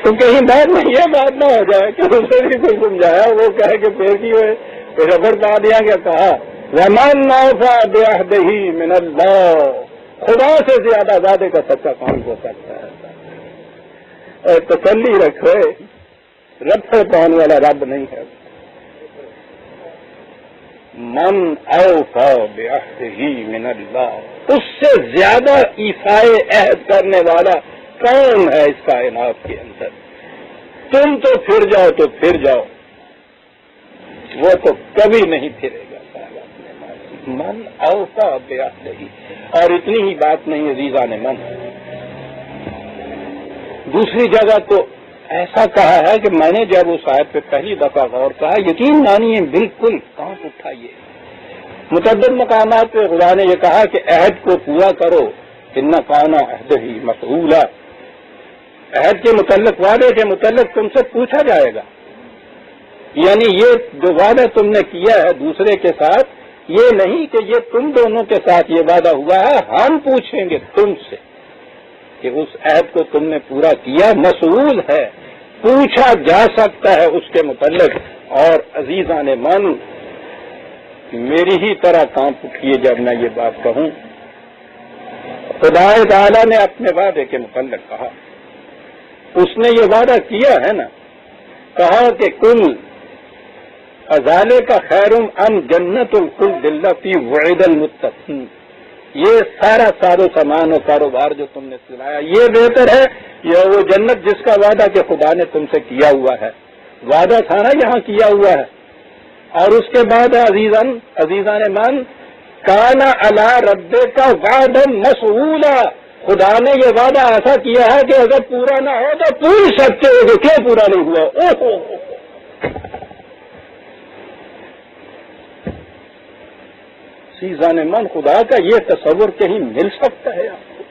A: تو کہیں بعد میں یہ بات نہ ہو جائے کہ اسے بھی کوئی سمجھایا وہ کہے کہ پھر کی ہوئے ربڑ پا دیا کیا کہا ومن اوفی بعہدہ من اللہ, خدا سے زیادہ وعدے کا سچا کون ہو سکتا ہے. تسلی رکھو, رب سے پانے والا رب نہیں ہے. من اوفی بعہدہ من اللہ, اس سے زیادہ ایفائے عہد کرنے والا کون ہے اس کائنات کے اندر. تم تو پھر جاؤ تو پھر جاؤ, وہ تو کبھی نہیں پھرے گا. من اوفی بعہدہ, اور اتنی ہی بات نہیں عزیزان من, دوسری جگہ تو ایسا کہا ہے کہ میں نے جب اس آیت پہ پہلی دفعہ غور کہا, یقین مانیے بالکل کانپ اٹھا. یہ متعدد مقامات پہ خدا نے یہ کہا کہ عہد کو پورا کرو, ان کان عہدہ مسئولا. عہد کے متعلق, وعدے کے متعلق تم سے پوچھا جائے گا. یعنی یہ جو وعدہ تم نے کیا ہے دوسرے کے ساتھ, یہ نہیں کہ یہ تم دونوں کے ساتھ یہ وعدہ ہوا ہے, ہم پوچھیں گے تم سے کہ اس عہد کو تم نے پورا کیا. مسئول ہے, پوچھا جا سکتا ہے اس کے متعلق. اور عزیزان من, میری ہی طرح کانپ اٹھیے جب میں یہ بات کہوں. خدا تعالی نے اپنے وعدے کے متعلق کہا, اس نے یہ وعدہ کیا ہے نا, کہا کہ کل ازالے کا خیرم ام جنت الخلد التی وعد المتقین. یہ سارا سارو سامان و کاروبار جو تم نے سنایا یہ بہتر ہے یا وہ جنت جس کا وعدہ کہ خدا نے تم سے کیا ہوا ہے. وعدہ تھا نا یہاں کیا ہوا ہے. اور اس کے بعد عزیزان من, کانا علی ربے کا وعدا مسئولا. خدا نے یہ وعدہ ایسا کیا ہے کہ اگر پورا نہ ہو تو پوچھ سکتے ہو کہ کیوں پورا نہیں ہوا. اوہو عزیزان من, خدا کا یہ تصور کہیں مل سکتا ہے آپ کو؟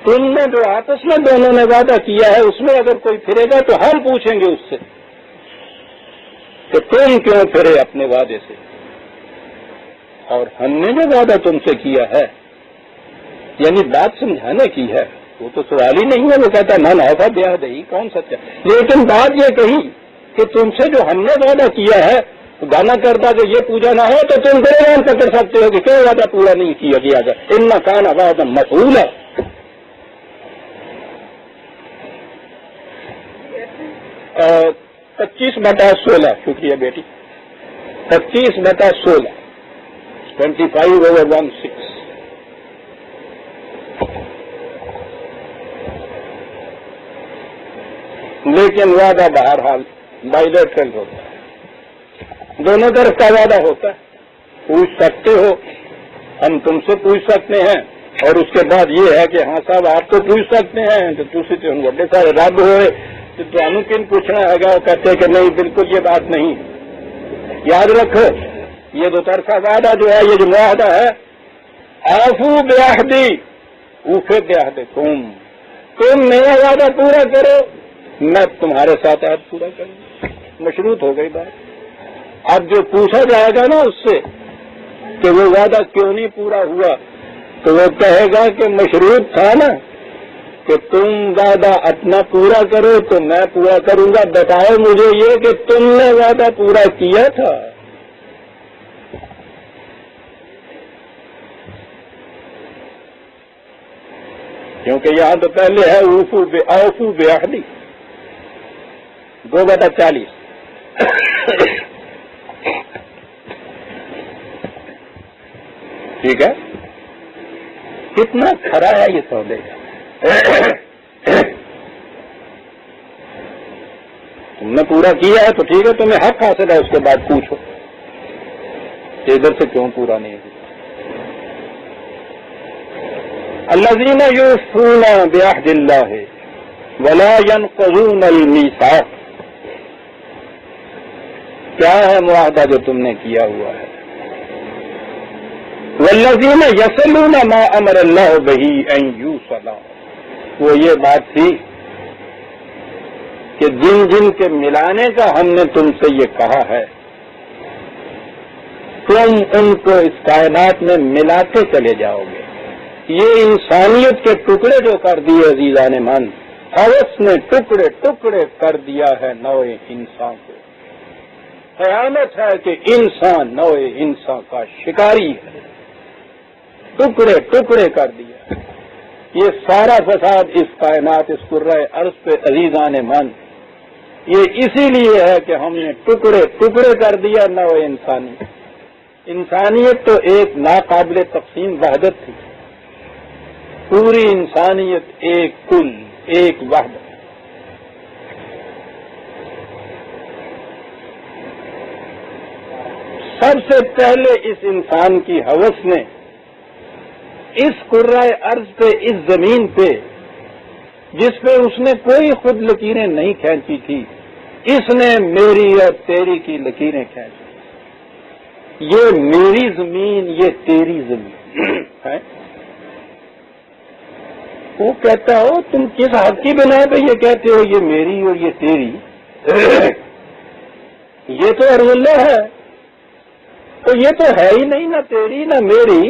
A: تم نے جو آپس میں دونوں نے وعدہ کیا ہے اس میں اگر کوئی پھرے گا تو ہم پوچھیں گے اس سے کہ تم کیوں پھرے اپنے وعدے سے. اور ہم نے جو وعدہ تم سے کیا ہے, یعنی بات سمجھانے کی ہے, وہ تو سوال ہی نہیں ہے. وہ کہتا من اوفی بعہدہ, کون سچا. لیکن بات یہ کہی کہ تم سے جو ہم نے وعدہ کیا ہے گانا کرتا کہ یہ پوجا نہ ہو تو تم گریبان پکڑ سکتے ہو کہ کیوں وعدہ پورا نہیں کیا گیا. ان کان وعدا مسئولا. 25/16. شکریہ بیٹی. 25/16. 25/16. لیکن وعدہ بہرحال بائیلیٹرل ہوتا ہے, دونوں طرف کا وعدہ ہوتا ہے. پوچھ سکتے ہو, ہم تم سے پوچھ سکتے ہیں, اور اس کے بعد یہ ہے کہ ہاں صاحب آپ تو پوچھ سکتے ہیں تو تھی ہم بڑے سارے رب ہوئے تو تمہیں کن پوچھنا ہے گا. وہ کہتے کہ نہیں بالکل یہ بات نہیں. یاد رکھو یہ دو طرفہ وعدہ جو ہے, یہ جو معاہدہ ہے, اوفو بعہدی اوفی بعہدکم. تم میرا وعدہ پورا کرو, میں تمہارے ساتھ عہد پورا کروں. مشروط ہو گئی بات. اب جو پوچھا جائے گا نا اس سے کہ وہ وعدہ کیوں نہیں پورا ہوا, تو وہ کہے گا کہ مشروط تھا نا کہ تم وعدہ اپنا پورا کرو تو میں پورا کروں گا. بتاؤ مجھے یہ کہ تم نے وعدہ پورا کیا تھا. کیونکہ یہاں تو پہلے ہے اوفو بعہدی, 2/40 ٹھیک ہے. کتنا کھرا ہے یہ سودے کا. تم نے پورا کیا ہے تو ٹھیک ہے, تمہیں حق حاصل ہے, اس کے بعد پوچھو ادھر سے کیوں پورا نہیں ہے. الذین یوفون بعہد اللہ ولا ينقضون المیثاق. کیا ہے معاہدہ جو تم نے کیا ہوا ہے؟ والذین یصلون ما امر اللہ بہ ان یوصل. وہ یہ بات تھی کہ جن جن کے ملانے کا ہم نے تم سے یہ کہا ہے, تم ان کو اس کائنات میں ملاتے چلے جاؤ گے. یہ انسانیت کے ٹکڑے جو کر دیے عزیزان من, ہوس نے ٹکڑے ٹکڑے کر دیا ہے نوع انسان کو. قیامت ہے کہ انسان نوع انسان کا شکاری ہے, ٹکڑے ٹکڑے کر دیا. یہ سارا فساد اس کائنات, اس کرۂ ارض پہ عزیزان من, یہ اسی لیے ہے کہ ہم نے ٹکڑے ٹکڑے کر دیا نوع انسانی. انسانیت تو ایک ناقابل تقسیم وحدت تھی. پوری انسانیت ایک کل, ایک وحدت. سب سے پہلے اس انسان کی ہوس نے اس کرۂ ارض پہ, اس زمین پہ جس پہ اس نے کوئی خود لکیریں نہیں کھینچی تھی, اس نے میری اور تیری کی لکیریں کھینچی. یہ میری زمین, یہ تیری زمین ہے. وہ کہتا ہو تم کس حق کی بنا پہ یہ کہتے ہو یہ میری اور یہ تیری؟ یہ تو ارض اللہ ہے, تو یہ تو ہے ہی نہیں, نہ تیری نہ میری,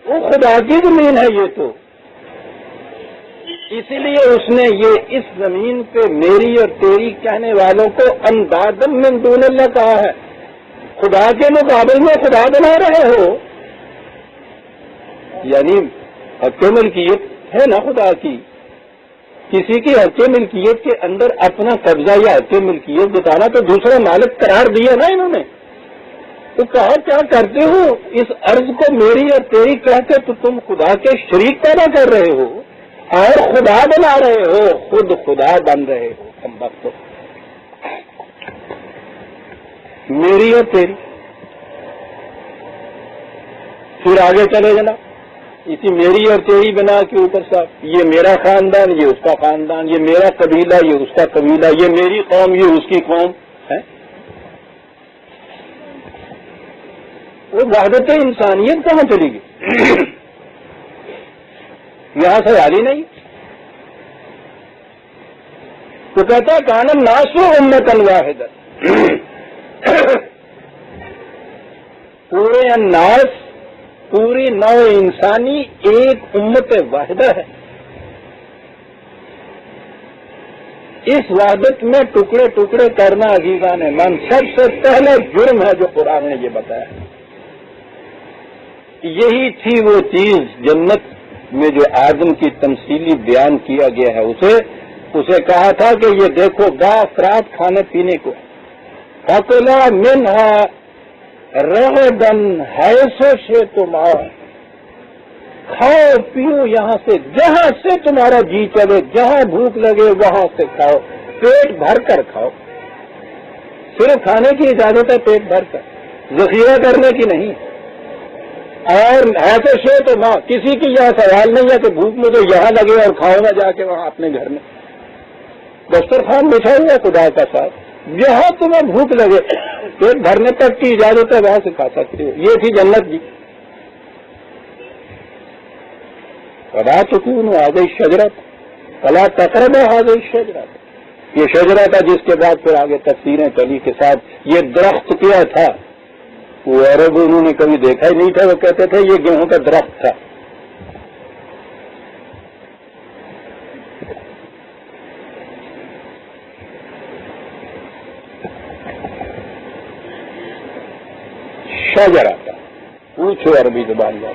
A: وہ خدا کی زمین ہے یہ تو. اسی لیے اس نے یہ اس زمین پہ میری اور تیری کہنے والوں کو اندادم من دون اللہ کہا ہے. خدا کے مقابل میں خدا بنا رہے ہو, یعنی حق ملکیت ہے نا خدا کی. کسی کی حق ملکیت کے اندر اپنا قبضہ یا حق ملکیت بتانا تو دوسرا مالک قرار دیا نا انہوں نے. تو کہا کیا کرتے ہو, اس عرض کو میری اور تیری کہہ کے تو تم خدا کے شریک پیدا کر رہے ہو اور خدا بنا رہے ہو, خود خدا بن رہے ہو. ہم وقت میری اور تیری. پھر آگے چلے جنا اسی میری اور تیری بنا کے اوپر صاحب, یہ میرا خاندان, یہ اس کا خاندان, یہ میرا قبیلہ, یہ اس کا قبیلہ, یہ میری قوم, یہ اس کی قوم ہے. وہ وحدت انسانیت کہاں چلی گئی؟ یہاں سے حال ہی نہیں. تو کہتا ہے کان الناس امۃ واحدۃ. پورے الناس, پوری نوع انسانی ایک امت واحدہ ہے. اس وحدت میں ٹکڑے ٹکڑے کرنا عزیزان من سب سے پہلا جرم ہے جو قرآن نے یہ بتایا. یہی تھی وہ چیز جنت میں جو آدم کی تمثیلی بیان کیا گیا ہے. اسے کہا تھا کہ یہ دیکھو با افراد کھانے پینے کو, فَكُلَا مِنْهَا رَغَدًا حَيْثُ شِئْتُمْ, کھاؤ پیو یہاں سے جہاں سے تمہارا جی چلے, جہاں بھوک لگے وہاں سے کھاؤ, پیٹ بھر کر کھاؤ. صرف کھانے کی اجازت ہے پیٹ بھر کر, ذخیرہ کرنے کی نہیں. اور ایسے شے تو ماں کسی کی یہاں سوال نہیں ہے کہ بھوک مجھے یہاں لگے اور کھاؤں گا جا کے وہاں اپنے گھر میں. دسترخوان بچھا ہوا خدا کا ساتھ, جہاں تمہیں بھوک لگے پیٹ بھرنے تک کی اجازت ہے وہاں سے کھا سکتے ہو. یہ تھی جنت جی. فلا تکونوا هذه الشجرة فلا تقربوا هذه الشجرة. یہ شجرہ تھا جس کے بعد پھر آگے تفسیریں چلی کے ساتھ یہ درخت کیا تھا. وہ عرب انہوں نے کبھی دیکھا ہی نہیں تھا, وہ کہتے تھے یہ گیہوں کا درخت تھا. شجرہ تھا, پوچھو عربی زبان میں.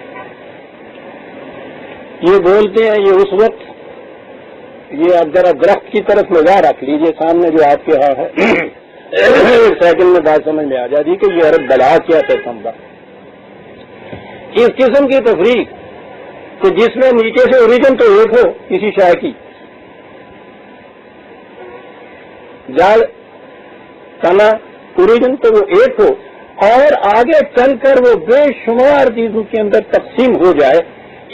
A: یہ بولتے ہیں یہ اس وقت یہ آپ ذرا درخت کی طرف نگاہ رکھ لیجئے سامنے جو آپ کے ہاں ہے سیکنڈ میں بات سمجھ میں آ جاتی کہ یہ عرب بلا کیا تھا سمبا اس قسم کی تفریق کہ جس میں نیچے سے اوریجن تو ایک ہو کسی شے کی جال تنا اوریجن تو وہ ایک ہو اور آگے چل کر وہ بے شمار چیزوں کے اندر تقسیم ہو جائے،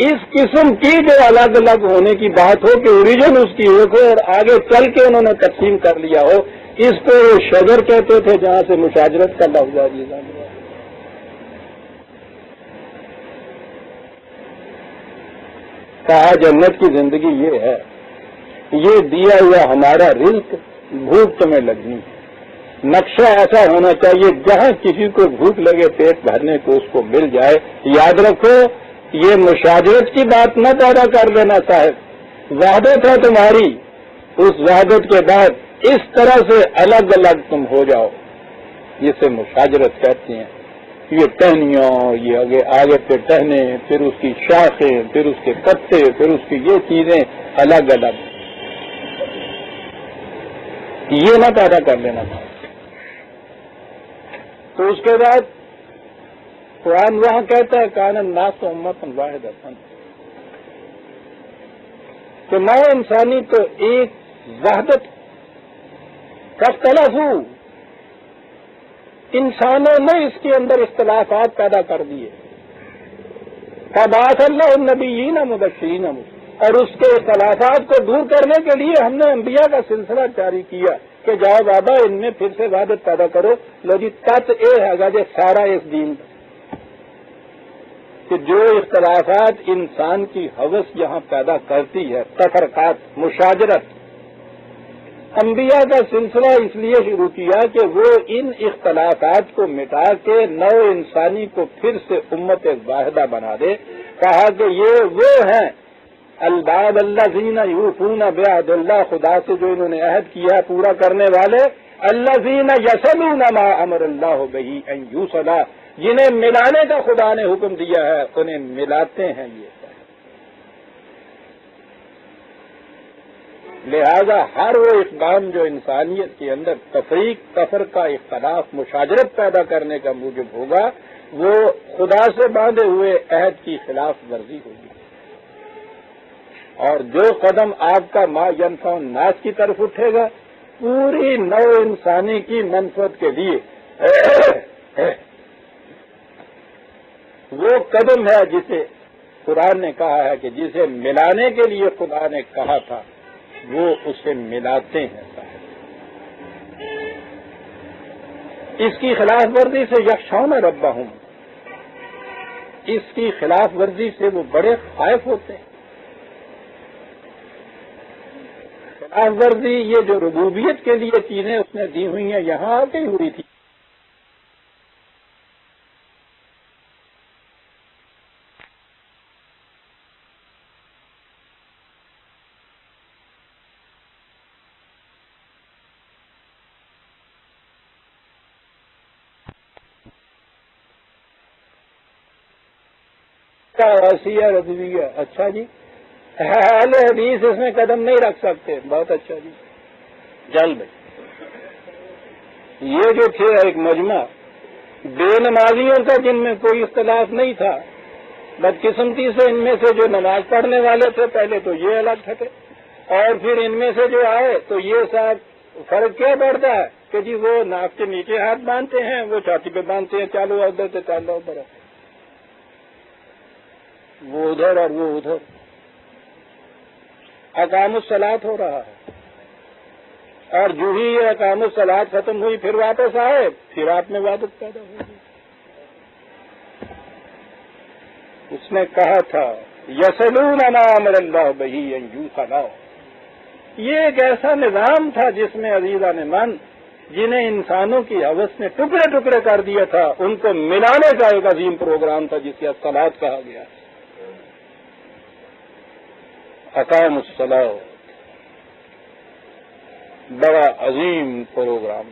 A: اس قسم کی جو الگ الگ ہونے کی بات ہو کہ اوریجن اس کی ایک ہو اور آگے چل کے انہوں نے تقسیم کر لیا ہو، اس کو وہ شجر کہتے تھے جہاں سے مشاجرت کا لفظ آ گیا۔ کہا جنت کی زندگی یہ ہے، یہ دیا ہوا ہمارا رزق بھوک تمہیں لگنی ہے، نقشہ ایسا ہونا چاہیے جہاں کسی کو بھوک لگے پیٹ بھرنے کو اس کو مل جائے۔ یاد رکھو یہ مشاجرت کی بات نہ پیدا کر دینا صاحب، وحدت ہے تمہاری، اس وحدت کے بعد اس طرح سے الگ الگ تم ہو جاؤ، جسے مشاجرت کہتے ہیں۔ یہ ٹہنیاں، یہ آگے پھر ٹہنے، پھر اس کی شاخیں، پھر اس کے پتے، پھر اس کی یہ چیزیں الگ الگ، یہ نہ پیدا کر لینا۔ تو اس کے بعد قرآن وہاں کہتا ہے کان الناس امۃ واحدۃ، کہ نو انسانی تو ایک وحدت فاختلفوا، انسانوں نے اس کے اندر اختلافات پیدا کر دیے۔ فبعث اللہ النبیین مبشرین، اور اس کے اختلافات کو دور کرنے کے لیے ہم نے انبیاء کا سلسلہ جاری کیا کہ جاؤ بابا ان میں پھر سے وحدت پیدا کرو۔ لو جی تت یہ ہے جی سارا اس دین کہ جو اختلافات انسان کی ہوس یہاں پیدا کرتی ہے، تفرقات، مشاجرت، انبیاء کا سلسلہ اس لیے شروع کیا کہ وہ ان اختلافات کو مٹا کے نو انسانی کو پھر سے امت واحدہ بنا دے۔ کہا کہ یہ وہ ہیں الباب الذین یوفون بعہد اللہ، خدا سے جو انہوں نے عہد کیا پورا کرنے والے، الذین یصلون ما امر اللہ بہ ان یوصل، جنہیں ملانے کا خدا نے حکم دیا ہے انہیں ملاتے ہیں یہ۔ لہذا ہر وہ اقدام جو انسانیت کے اندر تفریق، تفرقہ، اختلاف، مشاجرت پیدا کرنے کا موجب ہوگا، وہ خدا سے باندھے ہوئے عہد کی خلاف ورزی ہوگی۔ اور جو قدم آپ کا ما ینفع الناس کی طرف اٹھے گا، پوری نو انسانی کی منفعت کے لیے، وہ قدم ہے جسے قرآن نے کہا ہے کہ جسے ملانے کے لیے خدا نے کہا تھا وہ اسے ملاتے ہیں صاحب۔ اس کی خلاف ورزی سے یخشون ربہم، اس کی خلاف ورزی سے وہ بڑے خائف ہوتے ہیں۔ خلاف ورزی یہ جو ربوبیت کے لیے چیزیں اس نے دی ہوئی ہیں یہاں آ کے ہوئی تھی، وسیع رضویہ۔ اچھا جی، اہل حدیث اس میں قدم نہیں رکھ سکتے، بہت اچھا جی، جل بھائی۔ یہ جو تھے ایک مجمع بے نمازیوں کا جن میں کوئی اختلاف نہیں تھا، بدقسمتی سے ان میں سے جو نماز پڑھنے والے تھے پہلے تو یہ الگ تھے، اور پھر ان میں سے جو آئے تو یہ صاحب فرق کیا پڑتا ہے کہ جی وہ ناک کے نیچے ہاتھ باندھتے ہیں، وہ چھاتی پہ باندھتے ہیں، چالو ادھر سے چالو ادھر، وہ ادھر اور وہ ادھر۔ اقام الصلاۃ ہو رہا ہے، اور جو ہی یہ اقام الصلاۃ ختم ہوئی پھر واپس آئے، پھر آپ میں وحدت پیدا ہوگی۔ اس نے کہا تھا یصلون ما امر اللہ بہ ان یوصل، یہ ایک ایسا نظام تھا جس میں عزیزان من جنہیں انسانوں کی ہوس نے ٹکڑے ٹکڑے کر دیا تھا، ان کو ملانے کا ایک عظیم پروگرام تھا جسے الصلاۃ کہا گیا۔ اقام الصلاۃ بڑا عظیم پروگرام۔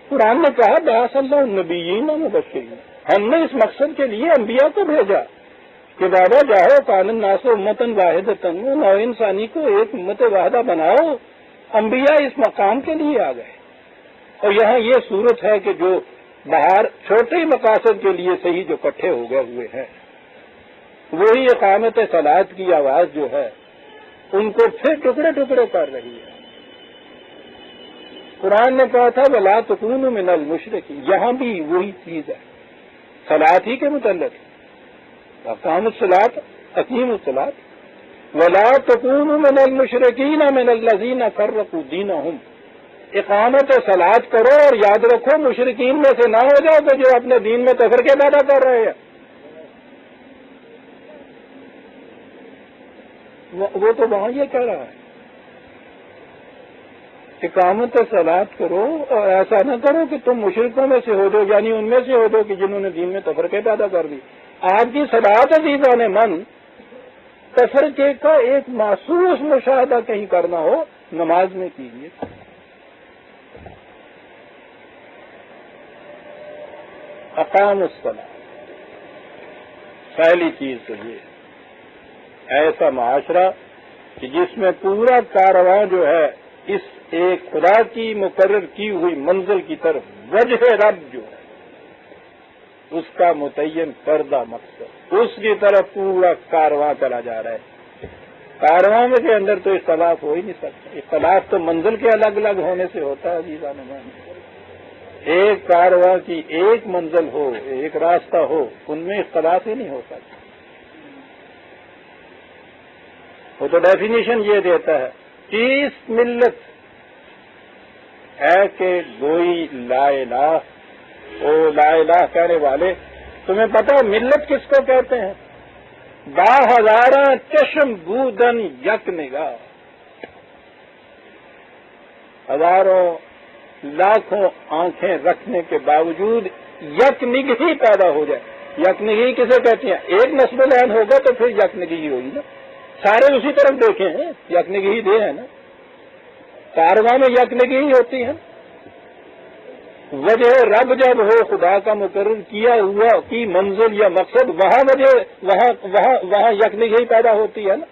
A: قرآن نے کہا بعث اللہ النبیین مبشرین، ہم نے اس مقصد کے لیے انبیاء کو بھیجا کہ بابا جاؤ کان الناس امتن واحدۃ، نو انسانی کو ایک امت واحدہ بناؤ. انبیاء اس مقام کے لیے آ گئے. اور یہاں یہ صورت ہے کہ جو باہر چھوٹے مقاصد کے لیے صحیح جو اکٹھے ہو گئے ہوئے ہیں، وہی اقامت صلاۃ کی آواز جو ہے ان کو پھر ٹکڑے ٹکڑے کر رہی ہے. قرآن نے کہا تھا وَلَا تَكُونُوا مِنَ الْمُشْرِكِينَ، یہاں بھی وہی چیز ہے، صلاۃ ہی کے متعلق اقامت الصلاۃ، اقیموا الصلاۃ. وَلَا تَكُونُوا مِنَ الْمُشْرِكِينَ مِنَ الَّذِينَ فَرَّقُوا دِينَهُمْ. اقامت صلاۃ کرو اور یاد رکھو مشرکین میں سے نہ ہو جاؤ کہ جو اپنے دین میں تفرقے پیدا کر رہے ہیں. وہ تو وہاں یہ کہہ رہا ہے اقامت صلاۃ کرو اور ایسا نہ کرو کہ تم مشرکوں میں سے ہو جاؤ، یعنی ان میں سے ہو جاؤ کہ جنہوں نے دین میں تفرقے پیدا کر دی. آپ کی صلاۃ عزیزان من تفرقے کا ایک محسوس مشاہدہ کہیں کرنا ہو نماز میں کیجیے. اقام الصلاۃ پہلی چیز تو یہ ایسا معاشرہ کہ جس میں پورا کارواں جو ہے اس ایک خدا کی مقرر کی ہوئی منزل کی طرف وجہ رب جو ہے اس کا متعین کردہ مقصد اس کی طرف پورا کارواں چلا جا رہا ہے. کارواں میں کے اندر تو اختلاف ہو ہی نہیں سکتا. اختلاف تو منزل کے الگ الگ ہونے سے ہوتا ہے عزیزان من. ایک کارواں کی ایک منزل ہو، ایک راستہ ہو، ان میں اختلاف ہی نہیں ہو سکتا. وہ تو ڈیفینیشن یہ دیتا ہے تیس ملت ہے کہ گوئی لا الہ، او لا الہ کہنے والے. تمہیں پتہ ملت کس کو کہتے ہیں؟ 10,000 چشم بودن یک نگاہ، ہزاروں لاکھوں آنکھیں رکھنے کے باوجود یک نگہی پیدا ہو جائے. یک نگہی کسے کہتے ہیں؟ ایک نسب العین ہوگا تو پھر یک نگہی ہوگی نا. سارے اسی طرف دیکھیں ہیں، یک نگہی دے ہے نا. کارواں میں یک نگہی ہوتی ہے. وجہ رب جب ہو خدا کا مقرر کیا ہوا کی منزل یا مقصد، وہاں وجہ وہاں یک نگہی پیدا ہوتی ہے نا.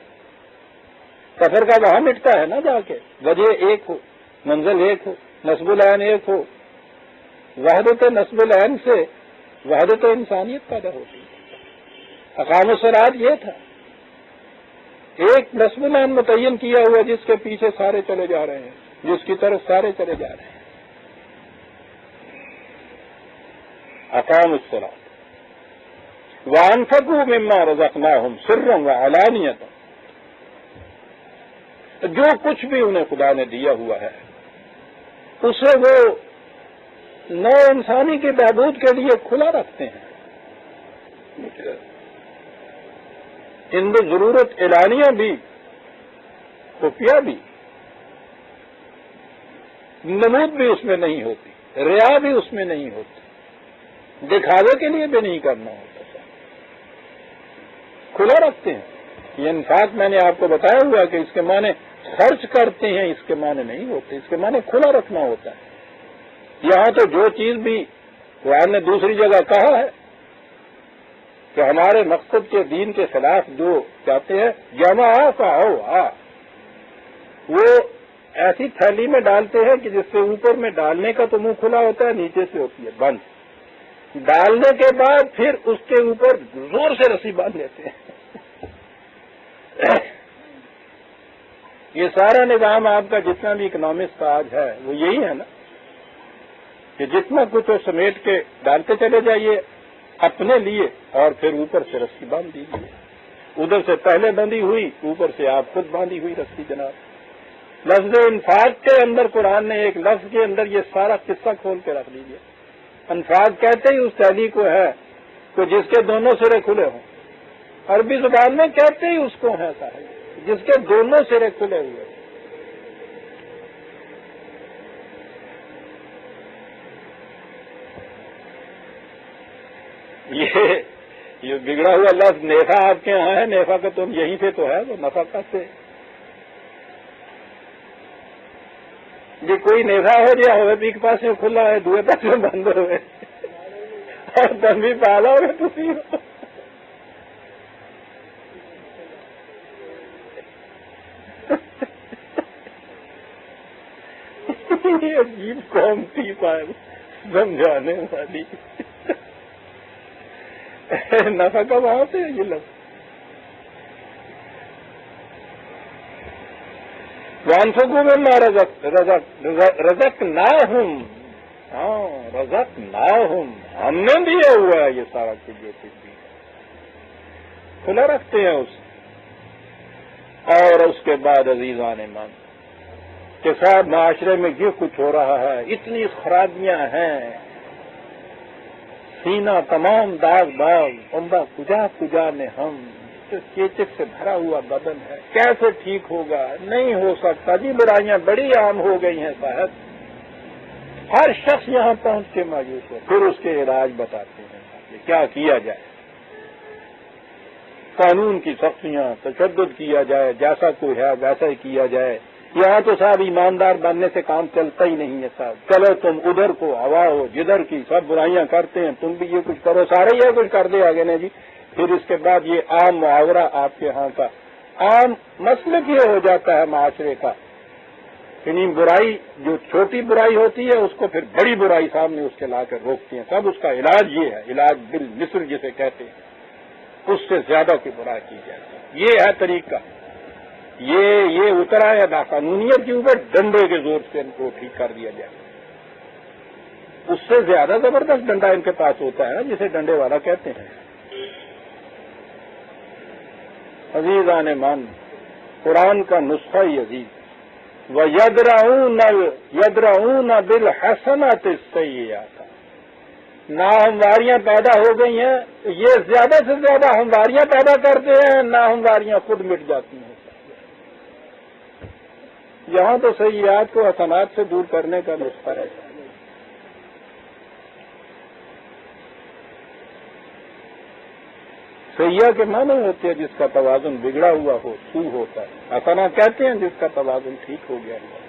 A: سفر کا وہاں مٹتا ہے نا جا کے. وجہ ایک ہو، منزل ایک ہو، نسب العین ایک ہو. وحدت نسب العین سے وحدت انسانیت پیدا ہوتی ہے. اقام الصلاۃ یہ تھا، ایک نسب العین متعین کیا ہوا جس کے پیچھے سارے چلے جا رہے ہیں، جس کی طرف سارے چلے جا رہے ہیں. اقام الصلاۃ وانفقوا مما رزقناہم سرا وعلانیۃ. جو کچھ بھی انہیں خدا نے دیا ہوا ہے اسے وہ نو انسانی کی بہبود کے لیے کھلا رکھتے ہیں. ان میں ضرورت اعلانیہ بھی، خفیہ بھی، نمود بھی اس میں نہیں ہوتی، ریا بھی اس میں نہیں ہوتی، دکھاوے کے لیے بھی نہیں کرنا ہوتا، کھلا رکھتے ہیں. یہ انفاق میں نے آپ کو بتایا ہوا کہ اس کے معنی خرچ کرتے ہیں، اس کے معنی نہیں ہوتے، اس کے معنی کھلا رکھنا ہوتا ہے. یہاں تو جو چیز بھی قرآن نے دوسری جگہ کہا ہے کہ ہمارے مقصد کے دین کے خلاف جو چاہتے ہیں جمع فاؤ، وہ ایسی تھیلی میں ڈالتے ہیں کہ جس سے اوپر میں ڈالنے کا تو منہ کھلا ہوتا ہے، نیچے سے ہوتی ہے بند. ڈالنے کے بعد پھر اس کے اوپر زور سے رسی باندھ لیتے ہیں. یہ سارا نظام آپ کا جتنا بھی اکنامکس کا آج ہے وہ یہی ہے نا کہ جتنا کچھ وہ سمیٹ کے ڈالتے چلے جائیے اپنے لیے اور پھر اوپر سے رسی باندھ دیجیے. ادھر سے پہلے بندھی ہوئی، اوپر سے آپ خود باندھی ہوئی رسی. جناب لفظ انفاق کے اندر قرآن نے ایک لفظ کے اندر یہ سارا قصہ کھول کے رکھ دیجیے. انفاق کہتے ہی اس تحریک کو ہے کہ جس کے دونوں سرے کھلے ہوں. عربی زبان میں کہتے ہی اس کو ہے صاحب جس کے دونوں سرے کھلے ہوئے. یہ بگڑا ہوا لفظ نیفا آپ کے یہاں ہے. نیفا کا تم یہیں سے تو ہے، وہ نفقت سے. یہ کوئی نیفا ہو جائے ہوئے ایک پاس میں کھلا ہے، دوسرے پاس میں بند ہوئے اور تم بھی پالا ہوگا تھی. یہ عجیب قوم تھی صاحب، سمجھانے والی۔ نفع کا وہاں سے یہ لفظ وانفقوا مما رزقناہم، ہاں رزقناہم، ہم نے دیا ہوا ہے یہ سارا کچھ جو کچھ بھی کھلا رکھتے ہیں اس۔ اور اس کے بعد عزیزان مان کہ صاحب معاشرے میں یہ کچھ ہو رہا ہے، اتنی خرابیاں ہیں، سینہ تمام داغ باغ، عمدہ کجا میں ہم، چیچک سے بھرا ہوا بدن ہے، کیسے ٹھیک ہوگا؟ نہیں ہو سکتا جی، برائیاں بڑی عام ہو گئی ہیں صاحب۔ ہر شخص یہاں پہنچ کے مایوس ہو، پھر اس کے علاج بتاتے ہیں کہ کیا کیا جائے، قانون کی سختیاں، تشدد کیا جائے، جیسا کوئی ہے ویسا ہی کیا جائے۔ یہاں تو صاحب ایماندار بننے سے کام چلتا ہی نہیں ہے صاحب، چلو تم ادھر کو ہوا ہو جدھر کی، سب برائیاں کرتے ہیں، تم بھی یہ کچھ کرو، سارے یہ کچھ کر دے آگے نے جی۔ پھر اس کے بعد یہ عام محاورہ آپ کے ہاں کا عام مسلک یہ ہو جاتا ہے معاشرے کا، یعنی برائی جو چھوٹی برائی ہوتی ہے اس کو پھر بڑی برائی سامنے اس کے لا کر روکتی ہیں، سب اس کا علاج یہ ہے، علاج بالمثل جسے کہتے ہیں، اس سے زیادہ کی برائی کی جاتی ہے۔ یہ ہے طریقہ، یہ اترا ہے ناقانونیت کے اوپر، ڈنڈے کے زور سے ان کو ٹھیک کر دیا جائے۔ اس سے زیادہ زبردست ڈنڈا ان کے پاس ہوتا ہے جسے ڈنڈے والا کہتے ہیں۔ عزیزان من، قرآن کا نسخہ ہی عزیز، وَيَدْرَعُونَ بِالْحَسَنَاتِ السَّيِّئَاتِ، ناہمواریاں پیدا ہو گئی ہیں، یہ زیادہ سے زیادہ ہمواریاں پیدا کرتے ہیں، ناہمواریاں خود مٹ جاتی ہیں۔ یہاں تو سیئات کو حسنات سے دور کرنے کا نسخہ ہے۔ سیاح کے معنی ہوتے ہیں جس کا توازن بگڑا ہوا ہو، سو ہوتا ہے، حسنہ کہتے ہیں جس کا توازن ٹھیک ہو گیا ہوا۔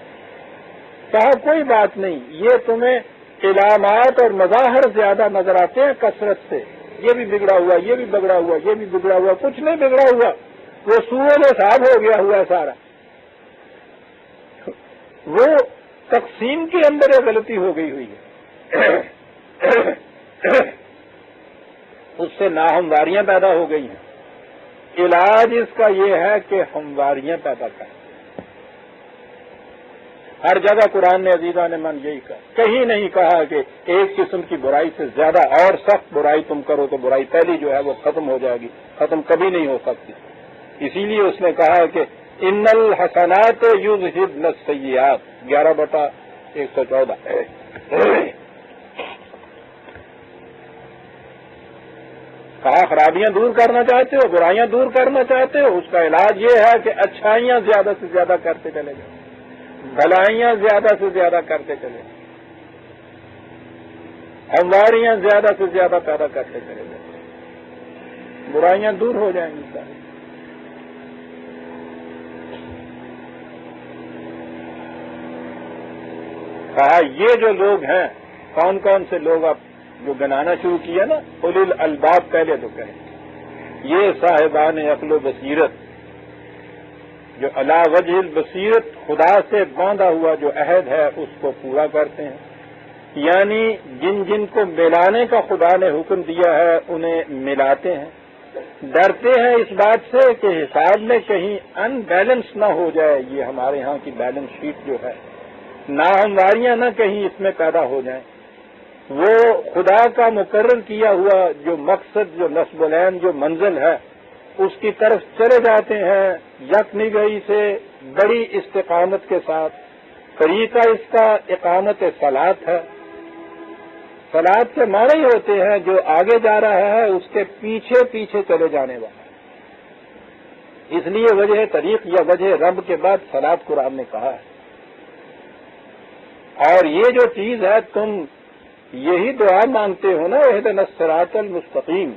A: کہا کوئی بات نہیں، یہ تمہیں علامات اور مظاہر زیادہ نظر آتے ہیں کثرت سے، یہ بھی بگڑا ہوا، یہ بھی بگڑا ہوا، یہ بھی بگڑا ہوا، کچھ نہیں بگڑا ہوا، وہ سوئے میں صاف ہو گیا ہوا ہے سارا۔ وہ تقسیم کے اندر ایک غلطی ہو گئی ہوئی ہے، اس سے ناہمواریاں پیدا ہو گئی ہیں۔ علاج اس کا یہ ہے کہ ہمواریاں پیدا کریں۔ ہر جگہ قرآن نے عزیزان من یہی کہا، کہیں نہیں کہا کہ ایک قسم کی برائی سے زیادہ اور سخت برائی تم کرو تو برائی پہلی جو ہے وہ ختم ہو جائے گی، ختم کبھی نہیں ہو سکتی۔ اسی لیے اس نے کہا کہ ان الحسنات یذہبن السیئات، 11/114۔ کہا خرابیاں دور کرنا چاہتے ہو، برائیاں دور کرنا چاہتے ہو، اس کا علاج یہ ہے کہ اچھائیاں زیادہ سے زیادہ کرتے چلے جاؤ، بھلائیاں زیادہ سے زیادہ کرتے چلے جاؤ، ہمواریاں زیادہ سے زیادہ پیدا کرتے چلے جاؤ، برائیاں دور ہو جائیں گی ساری۔ کہا یہ جو لوگ ہیں، کون کون سے لوگ اب جو گنانا شروع کیا نا، اولی الالباب پہلے تو کہیں، یہ صاحبان عقل و بصیرت جو علی وجہ البصیرت خدا سے باندھا ہوا جو عہد ہے اس کو پورا کرتے ہیں، یعنی جن جن کو ملانے کا خدا نے حکم دیا ہے انہیں ملاتے ہیں، ڈرتے ہیں اس بات سے کہ حساب میں کہیں ان بیلنس نہ ہو جائے، یہ ہمارے ہاں کی بیلنس شیٹ جو ہے، ناہمواریاں نہ کہیں اس میں پیدا ہو جائیں، وہ خدا کا مقرر کیا ہوا جو مقصد، جو نصب العین، جو منزل ہے اس کی طرف چلے جاتے ہیں یک نگہی سے، بڑی استقامت کے ساتھ۔ طریقہ اس کا اقامت صلاۃ ہے، صلاۃ کے معنی ہی ہوتے ہیں جو آگے جا رہا ہے اس کے پیچھے پیچھے چلے جانے والا، اس لیے وجہ طریق یا وجہ رب کے بعد صلاۃ قرآن نے کہا ہے۔ اور یہ جو چیز ہے تم یہی دعا مانگتے ہو نا، اہدنا الصراط المستقیم،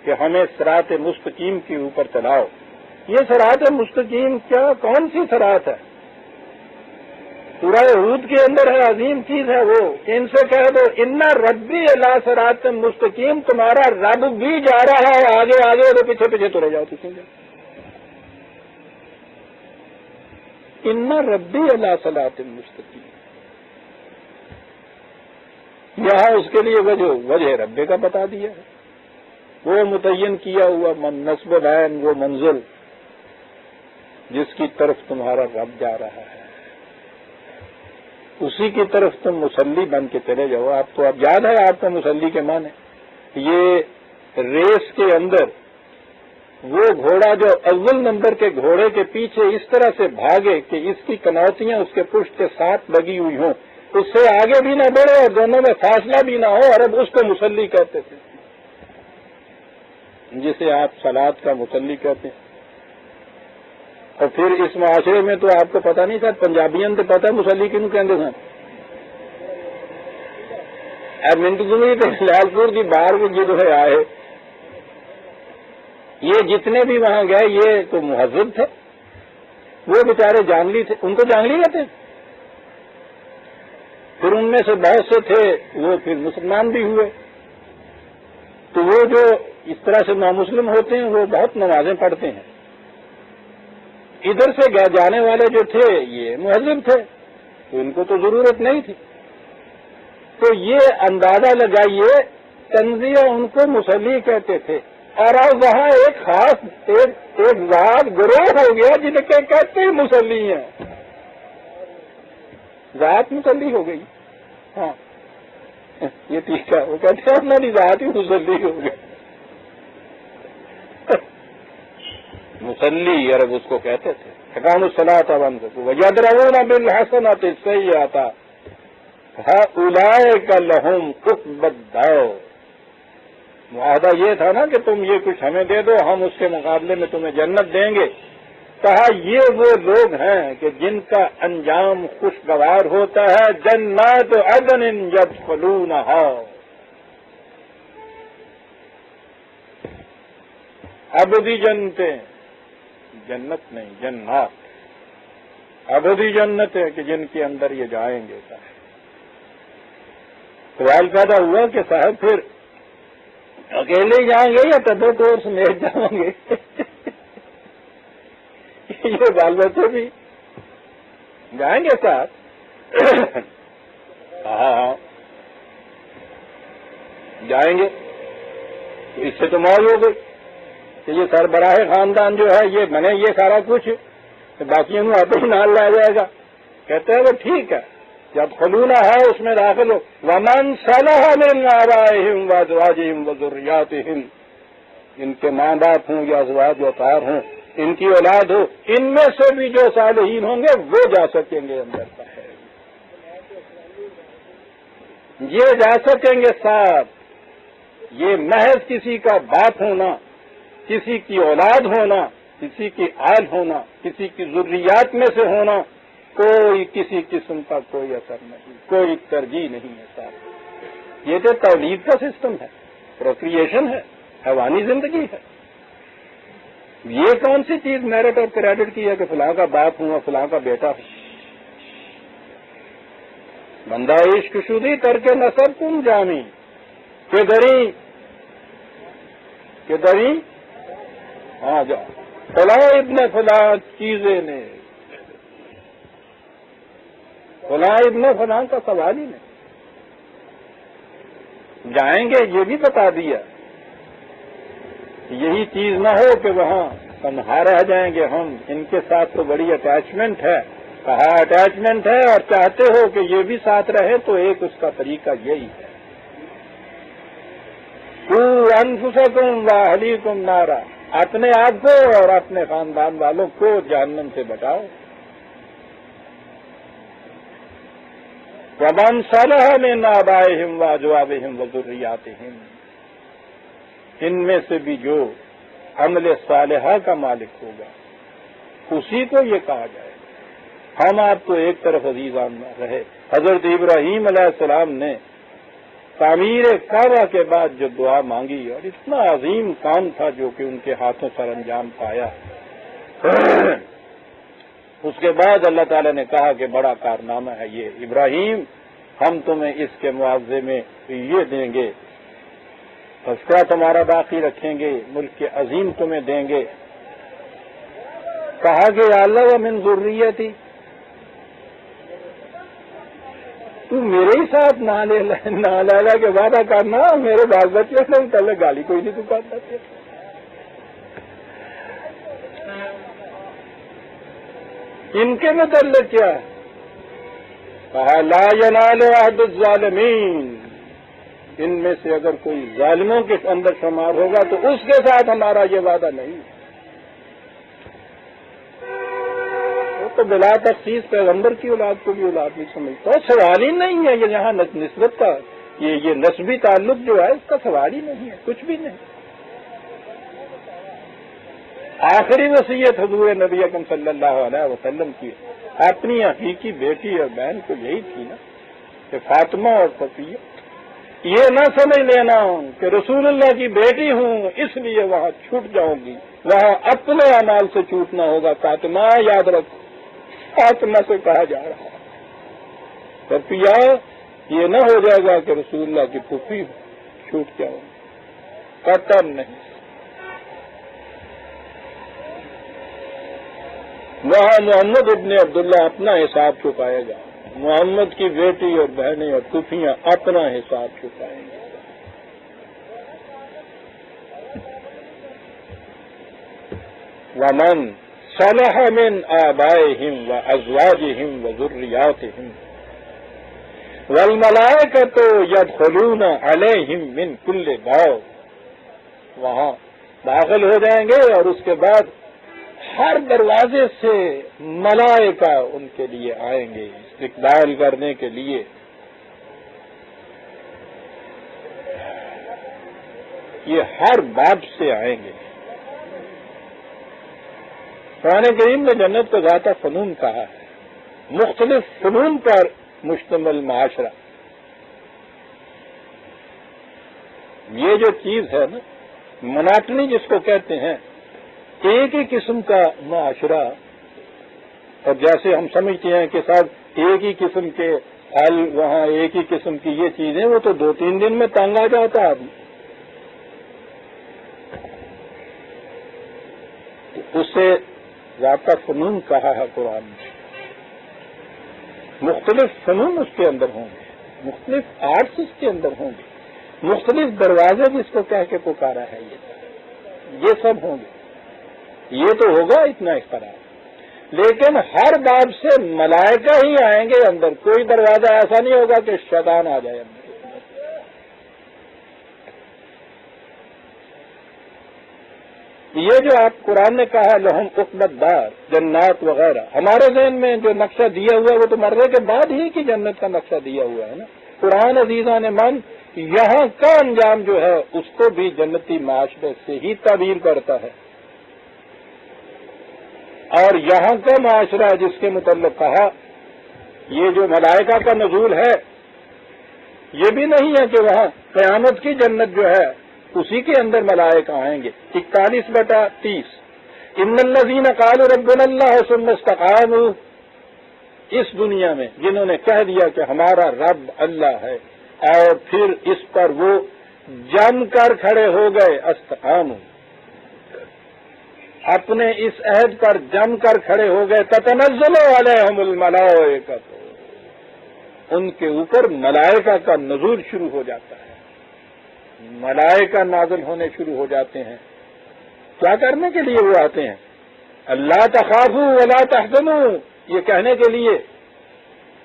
A: کہ ہمیں صراط مستقیم کے اوپر چلاؤ۔ یہ صراط مستقیم کیا کون سی صراط ہے؟ سورہ ہود کے اندر ہے، عظیم چیز ہے وہ، کہ ان سے کہہ دو ان ربی الی صراط مستقیم، تمہارا رب بھی جا رہا ہے آگے آگے، تو پیچھے پیچھے ترے جاؤ تم۔ ان ربی الی صراط مستقیم، یہاں اس کے لیے وجہ رب کا بتا دیا ہے، وہ متعین کیا ہوا نصب بین، وہ منزل جس کی طرف تمہارا رب جا رہا ہے، اسی کی طرف تم مسلی بن کے چلے جاؤ۔ آپ کو اب یاد ہے آپ کو مسلی کے معنی؟ یہ ریس کے اندر وہ گھوڑا جو اول نمبر کے گھوڑے کے پیچھے اس طرح سے بھاگے کہ اس کی کنوتیاں اس کے پشت کے ساتھ لگی ہوئی ہوں، اس سے آگے بھی نہ بڑھے اور دونوں میں فاصلہ بھی نہ ہو، عرب اس کو مسلی کہتے تھے، جسے آپ صلات کا مسلی کہتے ہیں۔ اور پھر اس معاشرے میں تو آپ کو پتہ نہیں تھا، پنجابیوں تو پتہ مسلی کیوں کہتے ہیں۔ منٹ گمی تو لال پور کی باہر میں جو ہے آئے، یہ جتنے بھی وہاں گئے یہ تو مہذب تھے، وہ بیچارے جانگلی تھے، ان کو جانگلی کہتے ہیں۔ پھر ان میں سے بہت سے تھے وہ پھر مسلمان بھی ہوئے، تو وہ جو اس طرح سے نامسلم ہوتے ہیں وہ بہت نمازیں پڑھتے ہیں۔ ادھر سے جانے والے جو تھے یہ مہذب تھے، تو ان کو تو ضرورت نہیں تھی۔ تو یہ اندازہ لگائیے، تنزیہ ان کو مسلی کہتے تھے، اور اب وہاں ایک خاص ایک ذات گروہ ہو گیا جن کے کہتے ہیں مسلی ہیں، ذات مسلی ہو گئی۔ ہاں یہ ٹھیک ہے، وہ کہتے ہیں ہماری ذات ہی مسلی ہو گئی۔ مسلی عرب اس کو کہتے تھے۔ اقاموا الصلاۃ ویدرؤون بالحسنۃ السیئۃ اولئک لہم عقبی الدار۔ معاہدہ یہ تھا نا کہ تم یہ کچھ ہمیں دے دو، ہم اس کے مقابلے میں تمہیں جنت دیں گے۔ کہا یہ وہ لوگ ہیں کہ جن کا انجام خوشگوار ہوتا ہے، جنات عدن یدخلونہا۔ ابدی جنتیں، جنت نہیں جنات، ابدی جنت ہے کہ جن کے اندر یہ جائیں گے۔ سوال پیدا ہوا کہ صاحب پھر اکیلے جائیں گے یا تبے تو سمیت جائیں گے؟ یہ بال بچے بھی جائیں گے ساتھ؟ ہاں جائیں گے۔ تو اس سے تو موج ہو گئی کہ یہ سربراہ خاندان جو ہے یہ بنے یہ سارا کچھ، باقیوں کو آتے ہی نال لایا جائے گا۔ کہتے ہیں وہ ٹھیک ہے، جب خلونہ ہے اس میں داخل ہو، ومن صلح من آبائہم وازواجہم وذریاتہم، ان کے ماں باپ ہوں یا ازواج و اطہار ہوں، ان کی اولاد ہو، ان میں سے بھی جو صالحین ہوں گے وہ جا سکیں گے اندر کا ہے، یہ جا سکیں گے ساتھ۔ یہ محض کسی کا باپ ہونا، کسی کی اولاد ہونا، کسی کی آل ہونا، کسی کی ذریات میں سے ہونا، کوئی کسی قسم کا کوئی اثر نہیں، کوئی ترجیح نہیں ہے صاحب۔ یہ تو تولید کا سسٹم ہے، پروکریشن ہے، حیوانی زندگی ہے۔ یہ کون سی چیز میرٹ اور کریڈٹ کی ہے کہ فلاں کا باپ ہوں اور فلاں کا بیٹا ہوں؟ بندہ عشق شدی کر کے نصب تم جامی کہ دری ہاں جا فلاں ابن فلاں چیزیں نے، فلاں ابن فلاں کا سوال ہی نہیں۔ جائیں گے یہ بھی بتا دیا، یہی چیز نہ ہو کہ وہاں تنہا رہ جائیں گے ہم، ان کے ساتھ تو بڑی اٹیچمنٹ ہے۔ کہا اٹیچمنٹ ہے اور چاہتے ہو کہ یہ بھی ساتھ رہے تو ایک اس کا طریقہ یہی ہے، قوا انفسکم واہلیکم نارا، اپنے آپ کو اور اپنے خاندان والوں کو جہنم سے بچاؤ۔ ومن صلح من آبائہم وازواجہم وذریاتہم، ان میں سے بھی جو عمل صالحہ کا مالک ہوگا اسی کو یہ کہا جائے گا۔ ہم آپ تو ایک طرف عزیزان رہے، حضرت ابراہیم علیہ السلام نے تعمیر کعبہ کے بعد جو دعا مانگی، اور اتنا عظیم کام تھا جو کہ ان کے ہاتھوں سر انجام پایا، اس کے بعد اللہ تعالی نے کہا کہ بڑا کارنامہ ہے یہ ابراہیم، ہم تمہیں اس کے معاوضے میں یہ دیں گے، تذکرہ تمہارا باقی رکھیں گے، ملک عظیم تمہیں دیں گے۔ کہا کہ یا اللہ ومن ذریتی، تو میرے ہی ساتھ نہ لالا کے وعدہ کرنا، میرے بال بچے سے پہلے گالی کوئی نہیں دکھاتا تھا. ان کے متعلق کیا ہے؟ کہا لا ینال عہد الظالمین، ان میں سے اگر کوئی ظالموں کے اندر شمار ہوگا تو اس کے ساتھ ہمارا یہ وعدہ نہیں. وہ تو بلا تخصیص پیغمبر کی اولاد کو بھی اولاد نہیں سمجھتا. سوال ہی نہیں ہے یہ یہاں نسبت کا، یہ نسبی تعلق جو ہے اس کا سوال ہی نہیں ہے، کچھ بھی نہیں. آخری وصیت حضور نبی اکرم صلی اللہ علیہ وسلم کی اپنی حقیقی بیٹی اور بہن کو یہی تھی نا کہ فاطمہ اور صفیہ. یہ نہ سمجھ لینا کہ رسول اللہ کی بیٹی ہوں اس لیے وہاں چھوٹ جاؤں گی، وہاں اپنے اعمال سے چھوٹنا ہوگا. فاطمہ یاد رکھو، فاطمہ سے کہا جا رہا ہے. صفیہ یہ نہ ہو جائے گا کہ رسول اللہ کی پھوپھی چھوٹ جاؤں گی، قطعاً نہیں. وہاں محمد ابن عبداللہ اپنا حساب چکائے گا، محمد کی بیٹی اور بہنیں اور پھوپھیاں اپنا حساب چکائیں گے. ومن صلح من آبائهم وازواجهم وذرياتهم والملائکۃ يدخلون علیہم من کل باب، وہاں داخل ہو جائیں گے اور اس کے بعد ہر دروازے سے ملائکہ ان کے لیے آئیں گے استقبال کرنے کے لیے. یہ ہر باب سے آئیں گے. قرآن کریم نے جنت کو ذات فنون کہا ہے، مختلف فنون پر مشتمل معاشرہ. یہ جو چیز ہے نا مناٹنی جس کو کہتے ہیں، ایک ہی قسم کا معاشرہ، اور جیسے ہم سمجھتے ہیں کہ صاحب ایک ہی قسم کے پھل، وہاں ایک ہی قسم کی یہ چیزیں، وہ تو 2-3 دن میں تنگ آ جاتا ہے آدمی. اس سے ذات فنون کہا ہے قرآن میں. مختلف فنون اس کے اندر ہوں گے، مختلف آرٹس اس کے اندر ہوں گے، مختلف دروازے جس کو کہہ کے پکارا ہے یہ سب ہوں گے. یہ تو ہوگا اتنا اختراع، لیکن ہر باب سے ملائکہ ہی آئیں گے اندر. کوئی دروازہ ایسا نہیں ہوگا کہ شیطان آ جائے اندر. یہ جو آپ قرآن نے کہا لہم عقبۃ دار جنات وغیرہ، ہمارے ذہن میں جو نقشہ دیا ہوا ہے وہ تو مرنے کے بعد ہی کی جنت کا نقشہ دیا ہوا ہے نا. قرآن عزیزان من یہاں کا انجام جو ہے اس کو بھی جنتی معاشرے سے ہی تعبیر کرتا ہے. اور یہاں کا معاشرہ جس کے متعلق کہا یہ جو ملائکہ کا نزول ہے، یہ بھی نہیں ہے کہ وہاں قیامت کی جنت جو ہے اسی کے اندر ملائکہ آئیں گے. 41/30 ان الذین قالوا ربنا اللہ ثم استقاموا، اس دنیا میں جنہوں نے کہہ دیا کہ ہمارا رب اللہ ہے اور پھر اس پر وہ جم کر کھڑے ہو گئے، استقاموا، اپنے اس عہد پر جم کر کھڑے ہو گئے. تتنزل علیہم الملائکۃ، ان کے اوپر ملائکہ کا نزول شروع ہو جاتا ہے، ملائکہ نازل ہونے شروع ہو جاتے ہیں. کیا کرنے کے لیے وہ آتے ہیں؟ اللہ تخافوا ولا تحزنوا، یہ کہنے کے لیے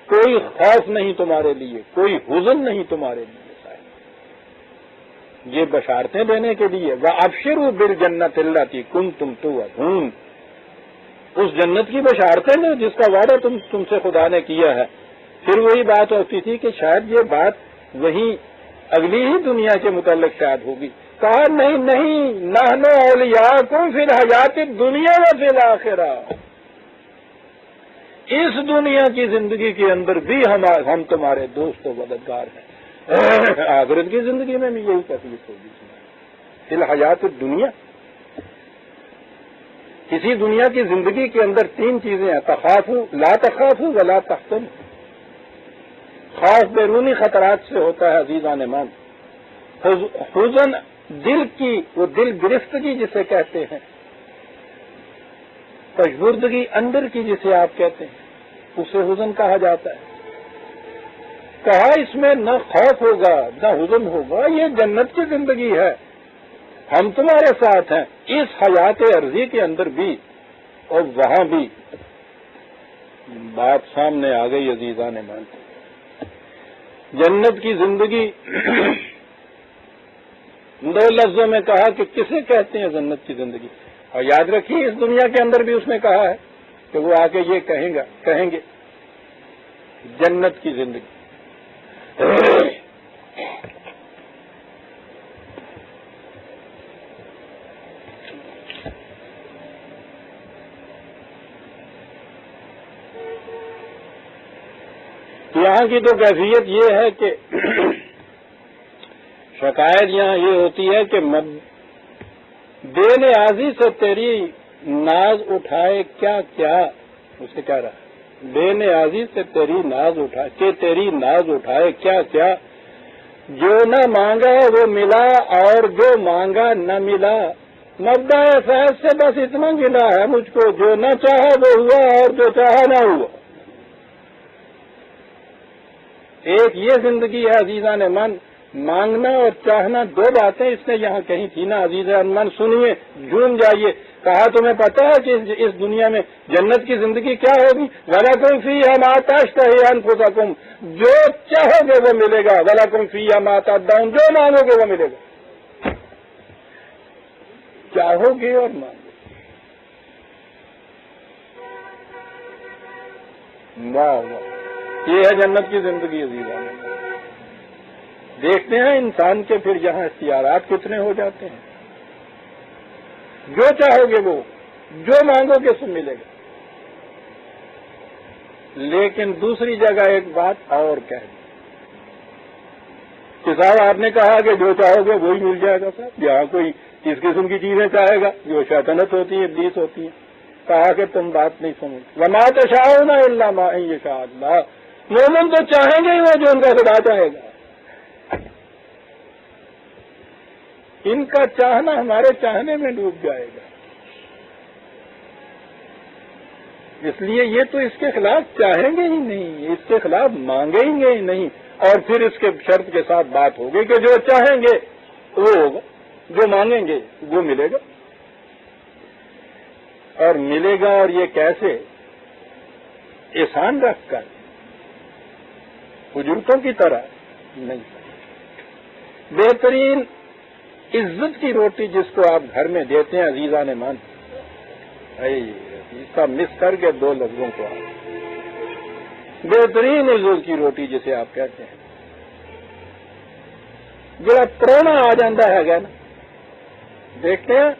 A: کوئی خوف نہیں تمہارے لیے، کوئی حزن نہیں تمہارے لیے، یہ بشارتیں دینے کے لیے. وَأَبْشِرُوا بِالْجَنَّةِ الَّتِي كُنتُمْ تُوعَدُونَ، اس جنت کی بشارتیں دو جس کا وعدہ تم سے خدا نے کیا ہے. پھر وہی بات ہوتی تھی کہ شاید یہ بات وہی اگلی ہی دنیا کے متعلق شاید ہوگی. کہا نہیں، نحن اولیاءکم فی الحیات الدنیا و فی الآخرہ، اس دنیا کی زندگی کے اندر بھی ہم تمہارے دوست و مددگار ہیں، آخرت کی زندگی میں بھی یہی تکلیف ہوگی. فی الحیات الدنیا، کسی دنیا کی زندگی کے اندر 3 چیزیں ہیں، تخافوا، لا تخافوا ولا تحزنوا. خوف بیرونی خطرات سے ہوتا ہے عزیزان مان. حزن دل کی، وہ دل گرفتگی جسے کہتے ہیں، پشبردگی اندر کی جسے آپ کہتے ہیں، اسے حزن کہا جاتا ہے. کہا اس میں نہ خوف ہوگا نہ حزن ہوگا، یہ جنت کی زندگی ہے، ہم تمہارے ساتھ ہیں اس حیات عرضی کے اندر بھی اور وہاں بھی۔ بات سامنے آ گئی عزیزان مان، جنت کی زندگی دو لفظوں میں کہا کہ کسے کہتے ہیں جنت کی زندگی، اور یاد رکھیے اس دنیا کے اندر بھی اس نے کہا ہے کہ وہ آ کے یہ کہیں گے جنت کی زندگی۔ یہاں کی تو کیفیت یہ ہے کہ شکایت یہاں یہ ہوتی ہے کہ بے نیازی سے تیری ناز اٹھائے کیا اسے کہہ رہا ہے، بے نیازی سے تیری ناز اٹھائے کہ تیری ناز اٹھائے کیا جو نہ مانگا وہ ملا اور جو مانگا نہ ملا، مبدا فیض سے بس اتنا ملا ہے مجھ کو، جو نہ چاہا وہ ہوا اور جو چاہا نہ ہوا۔ ایک یہ زندگی ہے عزیزان من، مانگنا اور چاہنا دو باتیں اس نے یہاں کہیں تھی نا عزیزان من، سنیے جھوم جائیے۔ کہا تمہیں پتہ ہے کہ اس دنیا میں جنت کی زندگی کیا ہوگی؟ وَلَكُمْ فِيهَا مَا تَشْتَهِي أَنفُسُكُمْ، جو چاہو گے وہ ملے گا، وَلَكُمْ فِيهَا مَا تَدَّعُونَ، جو مانگو گے وہ ملے گا، چاہو گے اور مانگو گے۔ واہ واہ، یہ ہے جنت کی زندگی عزیزان۔ دیکھتے ہیں انسان کے پھر یہاں اختیارات کتنے ہو جاتے ہیں، جو چاہو گے وہ، جو مانگو گے سب ملے گا۔ لیکن دوسری جگہ ایک بات اور کہہ دی کہ صاحب آپ نے کہا کہ جو چاہو گے وہی مل جائے گا، صاحب یہاں کوئی اس قسم کی چیزیں چاہے گا جو شیطنت ہوتی ہیں، ابلیس ہوتی ہیں۔ کہا کہ تم بات نہیں سمجھ، وَمَا تَشَاءُونَ إِلَّا مَا أَن يَشَاءَ اللَّهُ، مومن تو چاہیں گے ہی وہ جو ان کا خدا چاہے گا۔ ان کا چاہنا ہمارے چاہنے میں ڈوب جائے گا، اس لیے یہ تو اس کے خلاف چاہیں گے ہی نہیں، اس کے خلاف مانگیں گے ہی نہیں، اور پھر اس کے شرط کے ساتھ بات ہوگی کہ جو چاہیں گے وہ ہوگا، جو مانگیں گے وہ ملے گا۔ اور ملے گا، اور یہ کیسے؟ احسان رکھ کر، اجرتوں کی طرح نہیں۔ بہترین عزت کی روٹی جس کو آپ گھر میں دیتے ہیں عزیزان مان، اس کا مس کر کے دو لفظوں کو آپ، بہترین عزت کی روٹی جسے آپ کہتے ہیں، جڑا پرونا آ جاتا ہے گا نا، دیکھتے ہیں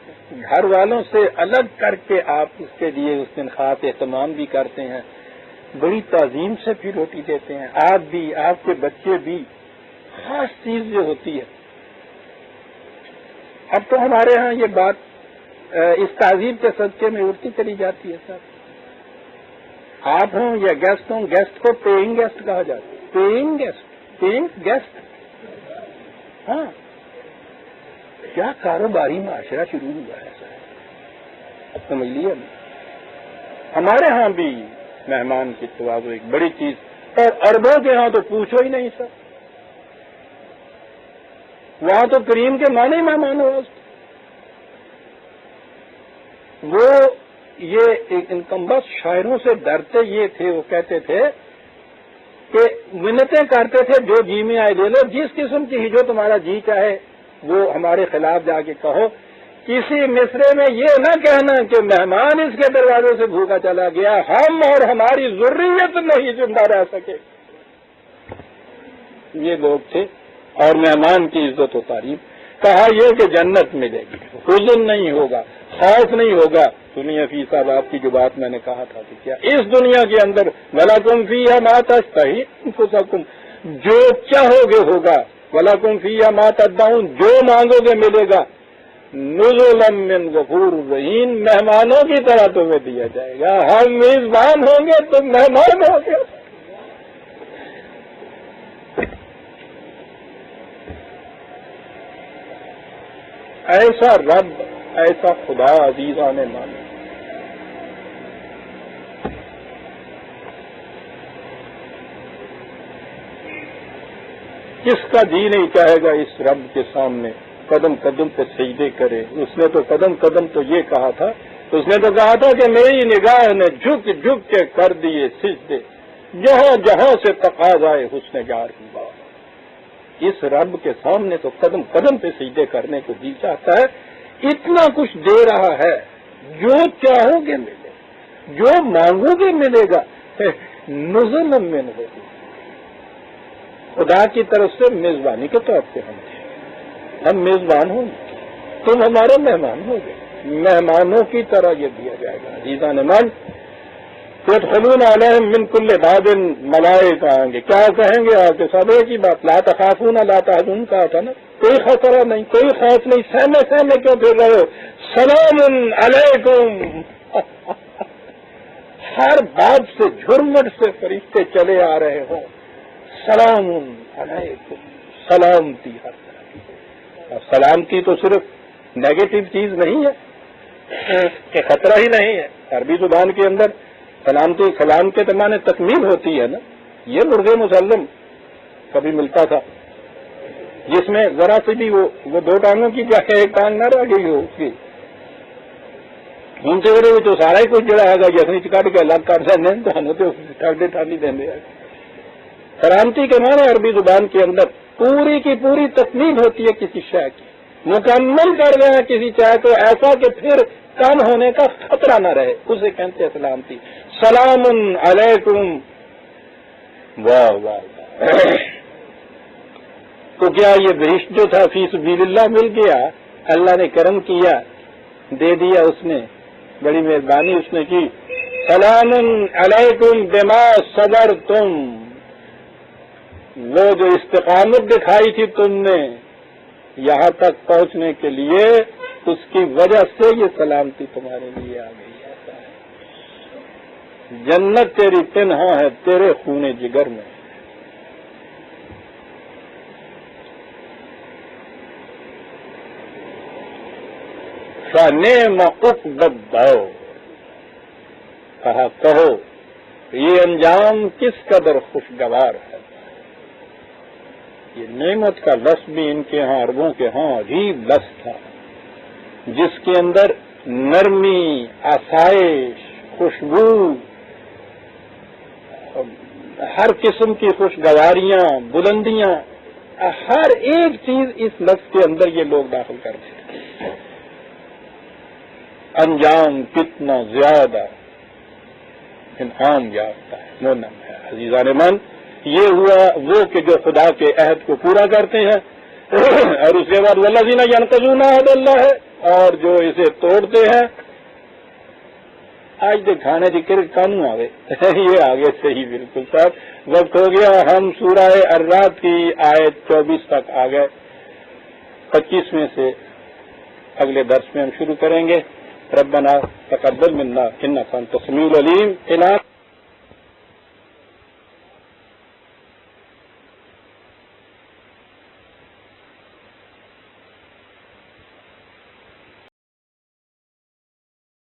A: گھر والوں سے الگ کر کے آپ اس کے لیے اس دن خاص اہتمام بھی کرتے ہیں، بڑی تعظیم سے بھی روٹی دیتے ہیں، آپ بھی، آپ کے بچے بھی، خاص چیز جو ہوتی ہے۔ اب تو ہمارے ہاں یہ بات اس تعظیم کے صدقے میں اڑتی چلی جاتی ہے صاحب، آپ ہوں یا گیسٹ ہوں، گیسٹ کو پیئنگ گیسٹ کہا جاتا ہے، پیئنگ گیسٹ، ہاں کیا کاروباری معاشرہ شروع ہوا ہے صاحب، سمجھ لیے؟ ہمارے ہاں بھی مہمان کی توازو ایک بڑی چیز، اور عربوں کے ہاں تو پوچھو ہی نہیں سر، وہاں تو کریم کے معنی مہمان ہو، وہ یہ ایک انکمبس شاعروں سے ڈرتے یہ تھے، وہ کہتے تھے کہ منتیں کرتے تھے جو جی میں آئے لے لو، جس قسم کی ہی جو تمہارا جی چاہے وہ ہمارے خلاف جا کے کہو، کسی مصرے میں یہ نہ کہنا کہ مہمان اس کے دروازے سے بھوکا چلا گیا، ہم اور ہماری ذریت نہیں زندہ رہ سکے۔ یہ لوگ تھے، اور مہمان کی عزت و تعریف۔ کہا یہ کہ جنت ملے گی، حزن نہیں ہوگا، خوف نہیں ہوگا۔ سنیے حفیظ صاحب آپ کی جو بات میں نے کہا تھا کہ کیا اس دنیا کے اندر وَلَكُمْ فِيهَا مَا تَشْتَهِي أَنفُسُكُمْ، جو چاہو گے ہوگا، وَلَكُمْ فِيهَا مَا تَدَّعُونَ، جو مانگو گے ملے گا، نُزُلًا مِّن غَفُورٍ رَحِيمٍ، مہمانوں کی طرح تمہیں دیا جائے گا، ہم میزبان ہوں گے تم مہمان ہوں گے۔ ایسا رب، ایسا خدا عزیزان مان، کس کا جی نہیں چاہے گا اس رب کے سامنے قدم قدم پہ سجدے کرے؟ اس نے تو قدم قدم تو یہ کہا تھا، اس نے تو کہا تھا کہ میری نگاہ نے جھک جھک کے کر دیے سجدے، جہاں جہاں سے تقاضائے حسن یار کی بات۔ اس رب کے سامنے تو قدم قدم پہ سجدے کرنے کو جی چاہتا ہے۔ اتنا کچھ دے رہا ہے، جو چاہو گے ملے، جو مانگو گے ملے گا، نزل من ہوگی، خدا کی طرف سے میزبانی کے طور پہ ہم میزبان ہوں گے، تم ہمارے مہمان ہو گے، مہمانوں کی طرح یہ دیا جائے گا۔ عزیزان من، يدخلون علیہم من کل باب ملائکہ آئیں گے، کیا کہیں گے آپ کے ساتھ؟ ایک ہی بات، لا تخافون لا تحزنون کہا تھا نا، کوئی خطرہ نہیں، کوئی خوف نہیں، سہمے سہمے کیوں پھر رہے ہو؟ سلام علیکم۔ ہر بات سے جھرمٹ سے فرشتے چلے آ رہے ہوں، سلام علیکم، سلامتی ہر طرح کی۔ اور سلامتی تو صرف نیگیٹو چیز نہیں ہے کہ خطرہ ہی نہیں ہے۔ عربی زبان کے اندر سلامتی سلام کے معنی تکمیل ہوتی ہے نا۔ یہ مرغ مسلم کبھی ملتا تھا جس میں ذرا سے بھی وہ دو ٹانگوں کی چاہے ایک ٹانگ نہ رہ گئی ہو اس کی، گھومتے ہوئے تو سارا ہی کچھ جڑا ہے گا، جسنی چکاٹ کے الگ کاٹ سے ٹھاڈے ٹھاڈی دیں گے۔ سلامتی کے معنی عربی زبان کے اندر پوری کی پوری تکمیل ہوتی ہے کسی شے کی، مکمل کر دینا کسی چیز کو ایسا کہ پھر کم ہونے کا خطرہ نہ رہے، اسے کہتے ہیں سلامتی۔ سلام علیکم، واہ واہ واہ۔ تو کیا یہ بہشت جو تھا فی سبیل اللہ مل گیا؟ اللہ نے کرم کیا، دے دیا، اس نے بڑی مہربانی اس نے کی۔ سلام علیکم بما صبرتم، وہ جو استقامت دکھائی تھی تم نے یہاں تک پہنچنے کے لیے، اس کی وجہ سے یہ سلامتی تمہارے لیے آ گئی۔ ایسا ہے، جنت تیری تنہا ہے تیرے خون جگر میں۔ فَنِعْمَ عُقْبَى الدَّارِ، کہا کہو یہ انجام کس قدر خوشگوار ہے۔ یہ نعمت کا لفظ بھی ان کے ہاں عربوں کے ہاں عجیب لفظ تھا، جس کے اندر نرمی، آسائش، خوشبو، ہر قسم کی خوشگواریاں، بلندیاں، ہر ایک چیز اس لفظ کے اندر یہ لوگ داخل کرتے ہیں۔ انجام کتنا زیادہ انعام یافتہ ہے، منعم ہے۔ عزیزان من، یہ ہوا وہ کہ جو خدا کے عہد کو پورا کرتے ہیں، اور اس کے بعد والذین ینقضون عہد اللہ ہے، اور جو اسے توڑتے ہیں۔ آج دکھانے کی کانوں آگے یہ آگے سے ہی بالکل صاحب وقت ہو گیا۔ ہم سورہ الرعد کی آیت 24 تک آ گئے، 25ویں سے اگلے درس میں ہم شروع کریں گے۔ ربنا تقبل منا انک انت السمیع العلیم۔